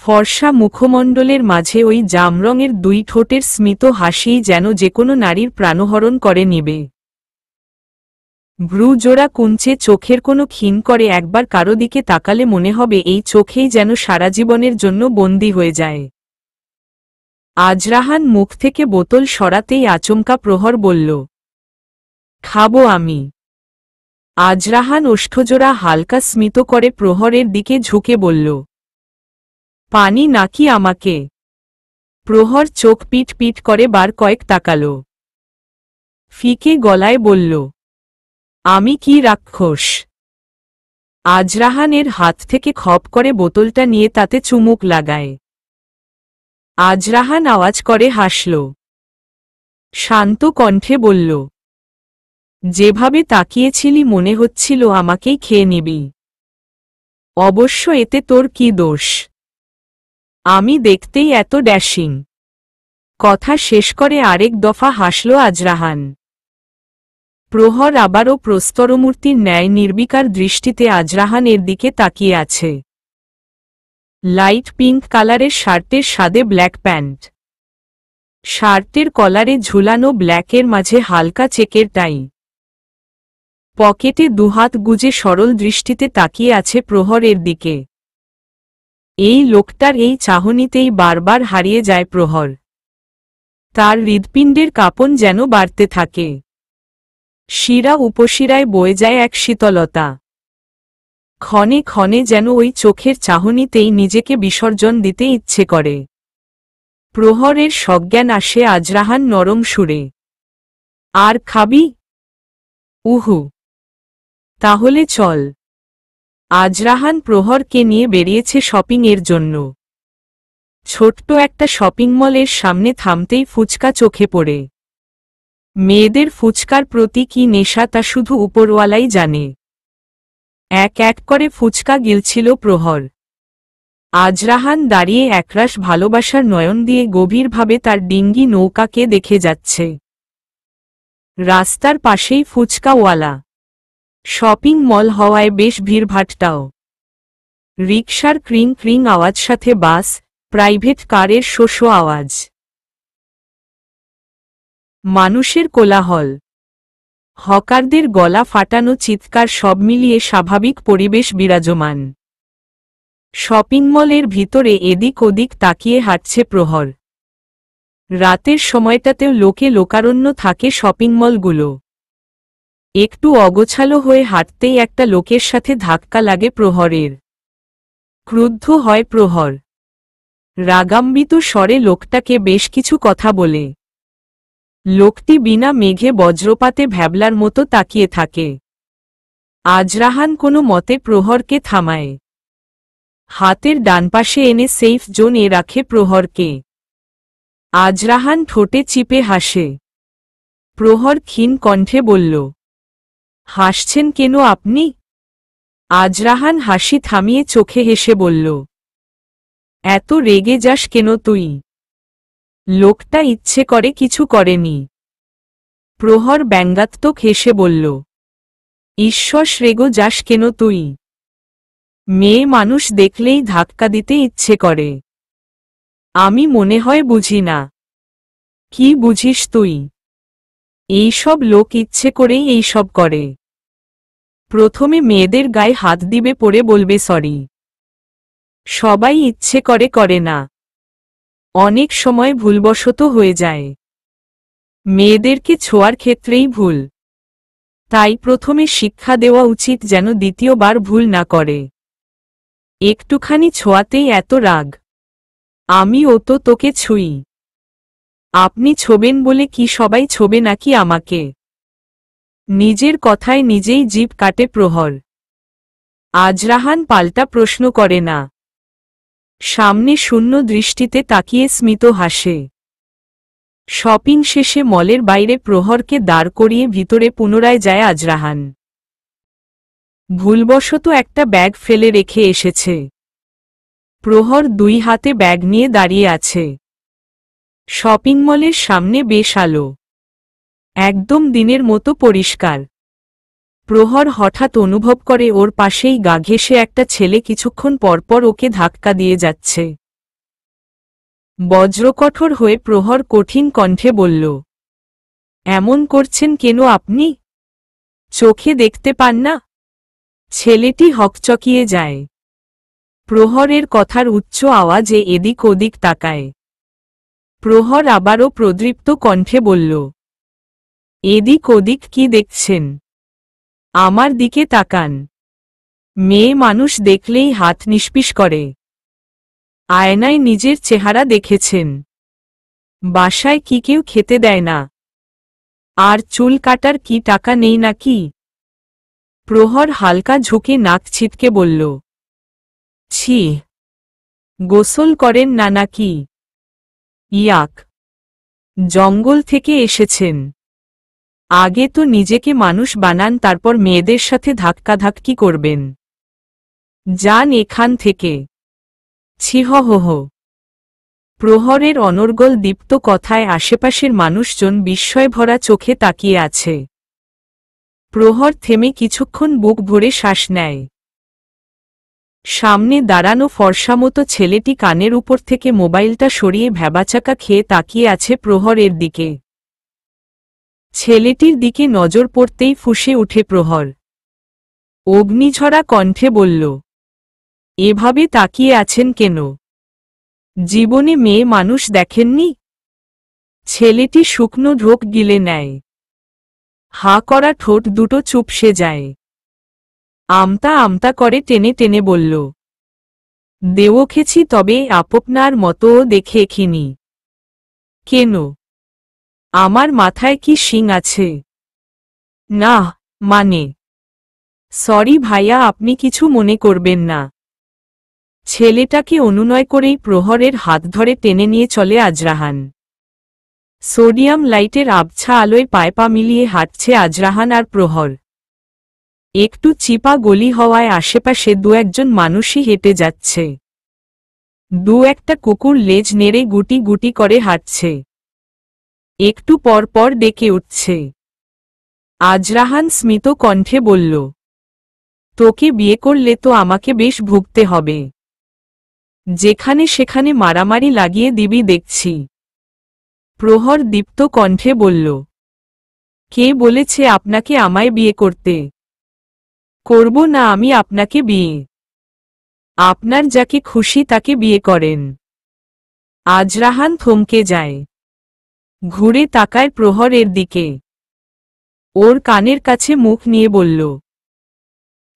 ফর্সা মুখমণ্ডলের মাঝে ওই জামরঙের দুই ঠোঁটের স্মিত হাসিই যেন যেকোনো নারীর প্রাণহরণ করে নিবে। ভ্রুজোড়া কুঞ্চে চোখের কোনো ক্ষীণ করে একবার কারো দিকে তাকালে মনে হবে এই চোখেই যেন সারা জীবনের জন্য বন্দী হয়ে যায়। আজরাহান মুখ থেকে বোতল সরাতেই আচমকা প্রহর বলল, খাবো আমি। আজরাহান ওষ্ঠজোড়া হালকা স্মিত করে প্রহরের দিকে ঝুঁকে বলল, পানি নাকি আমাকে? প্রহর চোখ পিট পিট করে বার কয়েক তাকাল। ফিকে গলায় বলল, আমি কি রাক্ষস? আজরাহানের হাত থেকে খপ করে বোতলটা নিয়ে তাতে চুমুক লাগায়। আজরাহান আওয়াজ করে হাসল। শান্ত কণ্ঠে বলল, যেভাবে তাকিয়েছিলি মনে হচ্ছিল আমাকেই খেয়ে নিবি। অবশ্য এতে তোর কি দোষ? আমি দেখতেই এত ড্যাশিং। কথা শেষ করে আরেক দফা হাসল আজরাহান। প্রহর আবারও প্রস্তরমূর্তির ন্যায় নির্বিকার দৃষ্টিতে আজরাহানের দিকে তাকিয়ে আছে। লাইট পিঙ্ক কালারের শার্টের সাদে ব্ল্যাক প্যান্ট, শার্টের কলারে ঝুলানো ব্ল্যাকের মাঝে হালকা চেকের টাই। পকেটে দুহাত গুজে সরল দৃষ্টিতে তাকিয়ে আছে প্রহরের দিকে। এই লোকটার এই চাহনিতেই বারবার হারিয়ে যায় প্রহর। তার হৃৎপিণ্ডের কাঁপন যেন বাড়তে থাকে। শিরা উপশিরায় বয়ে যায় এক শীতলতা। ক্ষণে ক্ষণে যেন ওই চোখের চাহনিতেই নিজেকে বিসর্জন দিতে ইচ্ছে করে। প্রহরের সজ্ঞান আসে আজরাহান নরম সুরে। আর খাবি? উহু। তাহলে চল। আজরাহান প্রহরকে নিয়ে বেরিয়েছে শপিংয়ের জন্য। ছোট্ট একটা শপিং মলের সামনে থামতেই ফুচকা চোখে পড়ে। মেয়েদের ফুচকার প্রতি কি নেশা তা শুধু উপরওয়ালাই জানে। এক এক করে ফুচকা গিলছিল প্রহর। আজরাহান দাঁড়িয়ে একরাশ ভালোবাসার নয়ন দিয়ে গভীরভাবে তার ডিঙ্গি নৌকাকে দেখে যাচ্ছে। রাস্তার পাশেই ফুচকাওয়ালা। শপিং মল হওয়ায় বেশ ভিড়ভাট্টাও। রিকশার ক্রিং ক্রিং আওয়াজ, সাথে বাস, প্রাইভেট কারের শোশো আওয়াজ। মানুষের কোলাহল, হকারদের গলা ফাটানো চিৎকার, সব মিলিয়ে স্বাভাবিক পরিবেশ বিরাজমান। শপিং মলের ভিতরে এদিক ওদিক তাকিয়ে হাঁটছে প্রহর। রাতের সময়টাতেও লোকে লোকারণ্য থাকে শপিং মলগুলো। একটু অগোছালো হয়ে হাঁটতেই একটা লোকের সাথে ধাক্কা লাগে প্রহরের। ক্রুদ্ধ হয় প্রহর। রাগাম্বিত স্বরে লোকটাকে বেশ কিছু কথা বলে। লোকটি বিনা মেঘে বজ্রপাতে ভ্যাবলার মতো তাকিয়ে থাকে। আজরাহান কোনো মতে প্রহরকে থামায়। হাতের ডানপাশে এনে সেফ জোনে রাখে প্রহরকে। আজরাহান ঠোঁটে চিপে হাসে। প্রহর ক্ষীণ কণ্ঠে বলল, হাসছেন কেন আপনি? আজরাহান হাসি থামিয়ে চোখে হেসে বলল, এত রেগে যাস কেন তুই? লোকটা ইচ্ছে করে কিছু করেনি। প্রহর ব্যঙ্গাত্মক হেসে বলল, ঈশ্বর রেগে যাস কেন তুই? মেয়ে মানুষ দেখলেই ধাক্কা দিতে ইচ্ছে করে। আমি মনে হয় বুঝি না। কি বুঝিস তুই? এইসব লোক ইচ্ছে করেই এইসব করে। প্রথমে মেয়েদের গায়ে হাত দিবে, পরে বলবে সরি। সবাই ইচ্ছে করে করে না, অনেক সময় ভুলবশত হয়ে যায়। মেয়েদেরকে ছোঁয়ার ক্ষেত্রেই ভুল। তাই প্রথমে শিক্ষা দেওয়া উচিত যেন দ্বিতীয়বার ভুল না করে। একটুখানি ছোঁয়াতেই এত রাগ? আমিও তো তোকে ছুঁই। আপনি ছোবেন বলে কি সবাই ছোবে নাকি আমাকে? নিজের কথায় নিজেই জিভ কাটে প্রহর। আজরাহান পাল্টা প্রশ্ন করে না। সামনে শূন্য দৃষ্টিতে তাকিয়ে স্মিত হাসে। শপিং শেষে মলের বাইরে প্রহরকে দাঁড় করিয়ে ভিতরে পুনরায় যায় আজরাহান। ভুলবশত একটা ব্যাগ ফেলে রেখে এসেছে। প্রহর দুই হাতে ব্যাগ নিয়ে দাঁড়িয়ে আছে। শপিং মলের সামনে বেশ আলো, একদম দিনের মতো পরিষ্কার। প্রহর হঠাৎ অনুভব করে ওর পাশেই গা ঘেঁষে একটা ছেলে কিছুক্ষণ পরপর ওকে ধাক্কা দিয়ে যাচ্ছে। বজ্রকঠোর হয়ে প্রহর কঠিন কণ্ঠে বলল, এমন করছেন কেন আপনি? চোখে দেখতে পান না? ছেলেটি হকচকিয়ে যায়। প্রহরের কথার উচ্চ আওয়াজে এদিক ওদিক তাকায়। প্রহর আবারও প্রদীপ্ত কণ্ঠে বলল, এদিক ওদিক কি দেখছেন? আমার দিকে তাকান। মেয়ে মানুষ দেখলেই হাত নিষ্পিস করে। আয়নায় নিজের চেহারা দেখেছেন? বাসায় কি কেউ খেতে দেয় না? আর চুল কাটার কি টাকা নেই নাকি? প্রহর হালকা ঝুঁকে নাক ছিটকে বলল, ছি, গোসল করেন না নাকি? ইয়াক, জঙ্গল থেকে এসেছেন। আগে তো নিজেকে মানুষ বানান, তারপর মেয়েদের সাথে ধাক্কাধাক্কি করবেন। যান এখান থেকে। ছি, হ হো। প্রহরের অনর্গল দীপ্ত কথায় আশেপাশের মানুষজন বিস্ময়ভরা চোখে তাকিয়ে আছে। প্রহর থেমে কিছুক্ষণ বুক ভরে শ্বাস নেয়। সামনে দাঁড়ানো ফর্সামতো ছেলেটি কানের উপর থেকে মোবাইলটা সরিয়ে ভ্যাবাচাকা খেয়ে তাকিয়ে আছে প্রহরের দিকে। ছেলেটির দিকে নজর পড়তেই ফুঁসে উঠে প্রহর। অগ্নিঝরা কণ্ঠে বলল, এভাবে তাকিয়ে আছেন কেন? জীবনে মেয়ে মানুষ দেখেননি? ছেলেটি শুকনো ঢোক গিলে নেয়। হা করা ঠোঁট দুটো চুপসে যায়। আমতা আমতা করে টেনে টেনে বলল, দেওখেছি, তবে আপনার মতোও দেখে এখিনি। কেন? আমার মাথায় কি শিং আছে? না, মানে। সরি ভাইয়া, আপনি কিছু মনে করবেন না। ছেলেটাকে অনুনয় করেই প্রহরের হাত ধরে টেনে নিয়ে চলে আজরাহান। সোডিয়াম লাইটের আবছা আলোয় পায়ে পা মিলিয়ে হাঁটছে আজরাহান আর প্রহর। একটু চিপা গলি হওয়ায় আশেপাশে দু একজন মানুষই হেঁটে যাচ্ছে। দু একটা কুকুর লেজ নেড়ে গুটি গুটি করে হাঁটছে। একটু পর পর ডেকে উঠছে। আজরাহান স্মিত কণ্ঠে বলল, তোকে বিয়ে করলে তো আমাকে বেশ ভুগতে হবে। যেখানে সেখানে মারামারি লাগিয়ে দিবি দেখছি। প্রহর দীপ্ত কণ্ঠে বলল, কে বলেছে আপনাকে আমায় বিয়ে করতে? করব না আমি আপনাকে বিয়ে। আপনার যাকে খুশি তাকে বিয়ে করেন। আজরাহান থমকে যায়। ঘুরে তাকায় প্রহরের দিকে। ওর কানের কাছে মুখ নিয়ে বলল,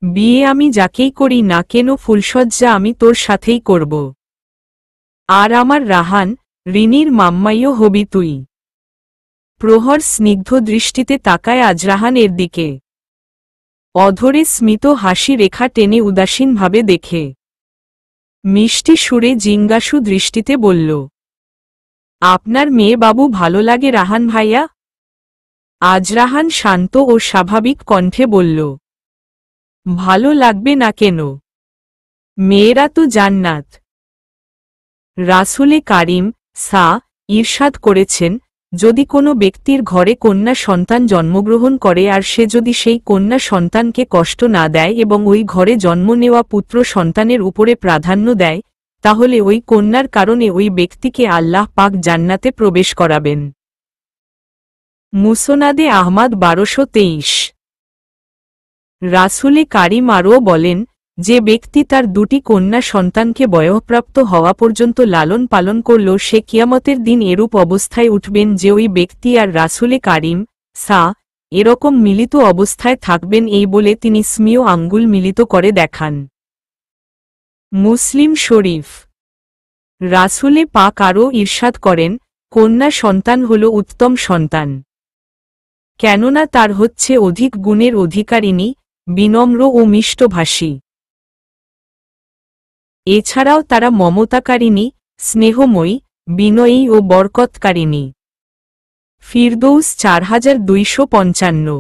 বিয়ে আমি যাকেই করি না কেন, ফুলসজ্জা আমি তোর সাথেই করব। আর আমার রাহান, রিনির মাম্মাইও হবি তুই। প্রহর স্নিগ্ধ দৃষ্টিতে তাকায় আজরাহানের দিকে। অধরে স্মিত হাসি রেখা টেনে উদাসীনভাবে দেখে। মিষ্টি সুরে জিজ্ঞাসু দৃষ্টিতে বলল, আপনার মেয়ে বাবু ভালো লাগে রাহান ভাইয়া? আজরাহান শান্ত ও স্বাভাবিক কণ্ঠে বলল, ভালো লাগবে না কেন? মেয়েরা তো জান্নাত। রাসূলে কারিম ইরশাদ করেছেন, যদি কোনো ব্যক্তির ঘরে কন্যা সন্তান জন্মগ্রহণ করে আর সে যদি সেই কন্যা সন্তানকে কষ্ট না দেয় এবং ওই ঘরে জন্ম নেওয়া পুত্র সন্তানের উপরে প্রাধান্য দেয়, তাহলে ওই কন্যার কারণে ওই ব্যক্তিকে আল্লাহ পাক জান্নাতে প্রবেশ করাবেন। মুসনাদে আহমাদ 1223। রাসূলে কারিম আরও বলেন, যে ব্যক্তি তার দুটি কন্যা সন্তানকে বয়ঃপ্রাপ্ত হওয়া পর্যন্ত লালন পালন করল সে কিয়ামতের দিন এরূপ অবস্থায় উঠবেন যে ওই ব্যক্তি আর রাসূলে কারিম এরকম মিলিত অবস্থায় থাকবেন, এই বলে তিনি স্মীয় আঙ্গুল মিলিত করে দেখান। মুসলিম শরীফ। রাসূলে পাক আরও ইরশাদ করেন, কন্যা সন্তান হল উত্তম সন্তান, কেননা তার হচ্ছে অধিক গুণের অধিকারিণী, বিনম্র ও মিষ্টভাষী। এছাড়াও তারা মমতাকারিণী, স্নেহময়ী, বিনয়ী ও বরকতকারিণী। ফিরদৌস 4255।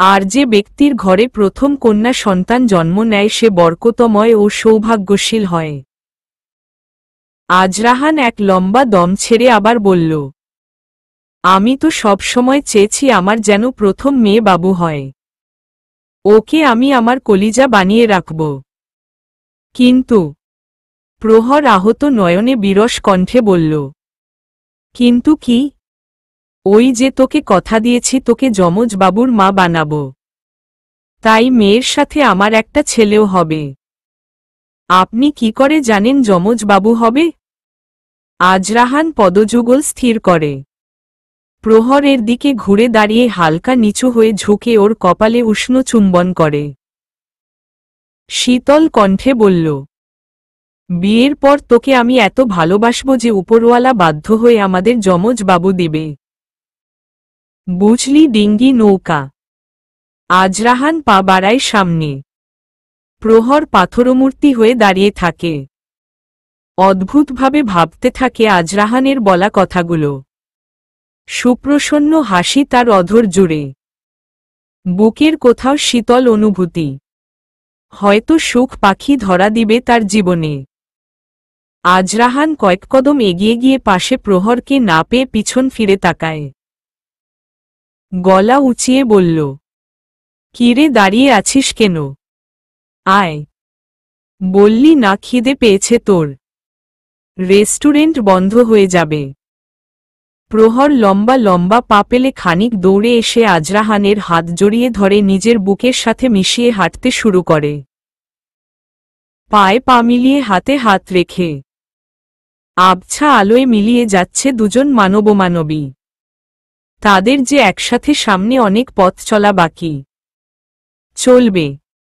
আর যে ব্যক্তির ঘরে প্রথম কন্যা সন্তান জন্ম নেয় সে বরকতময় ও সৌভাগ্যশীল হয়। আজরাহান এক লম্বা দম ছেড়ে আবার বলল, আমি তো সবসময় চেয়েছি আমার যেন প্রথম মেয়ে বাবু হয়। ওকে আমি আমার কলিজা বানিয়ে রাখব। কিন্তু প্রহর আহত নয়নে বিরস কণ্ঠে বলল, কিন্তু কি? ওই যে তোকে কথা দিয়েছি তোকে যমজ বাবুর মা বানাবো। তাই মেয়ের সাথে আমার একটা ছেলেও হবে। আপনি কি করে জানেন যমজ বাবু হবে? আজরাহান পদযুগল স্থির করে। প্রহরের দিকে ঘুরে দাঁড়িয়ে হালকা নিচু হয়ে ঝুঁকে ওর কপালে উষ্ণ চুম্বন করে। শীতল কণ্ঠে বলল, বিয়ের পর তোকে আমি এত ভালোবাসব যে উপরওয়ালা বাধ্য হয়ে আমাদের যমজ বাবু দিবে। বুঝলি ডিঙ্গি নৌকা। আজরাহান পা বাড়ায় সামনে। প্রহর পাথরমূর্তি হয়ে দাঁড়িয়ে থাকে। অদ্ভুতভাবে ভাবতে থাকে আজরাহানের বলা কথাগুলো। সুপ্রসন্ন হাসি তার অধর জুড়ে। বুকের কোথাও শীতল অনুভূতি। হয়তো সুখ পাখি ধরা দিবে তার জীবনে। আজরাহান কয়েক কদম এগিয়ে গিয়ে পাশে প্রহরকে না পেয়ে পিছন ফিরে তাকায়। গলা উঁচিয়ে বলল, কিরে দাঁড়িয়ে আছিস কেন? আয়। বললি না খিদে পেয়েছে তোর? রেস্টুরেন্ট বন্ধ হয়ে যাবে। প্রহর লম্বা লম্বা পা পেলে খানিক দৌড়ে এসে আজরাহানের হাত জড়িয়ে ধরে নিজের বুকের সাথে মিশিয়ে হাঁটতে শুরু করে। পায়ে পা মিলিয়ে হাতে হাত রেখে আবছা আলোয় মিলিয়ে যাচ্ছে দুজন মানবমানবী। তাদের যে একসাথে সামনে অনেক পথ চলা বাকি। চলবে।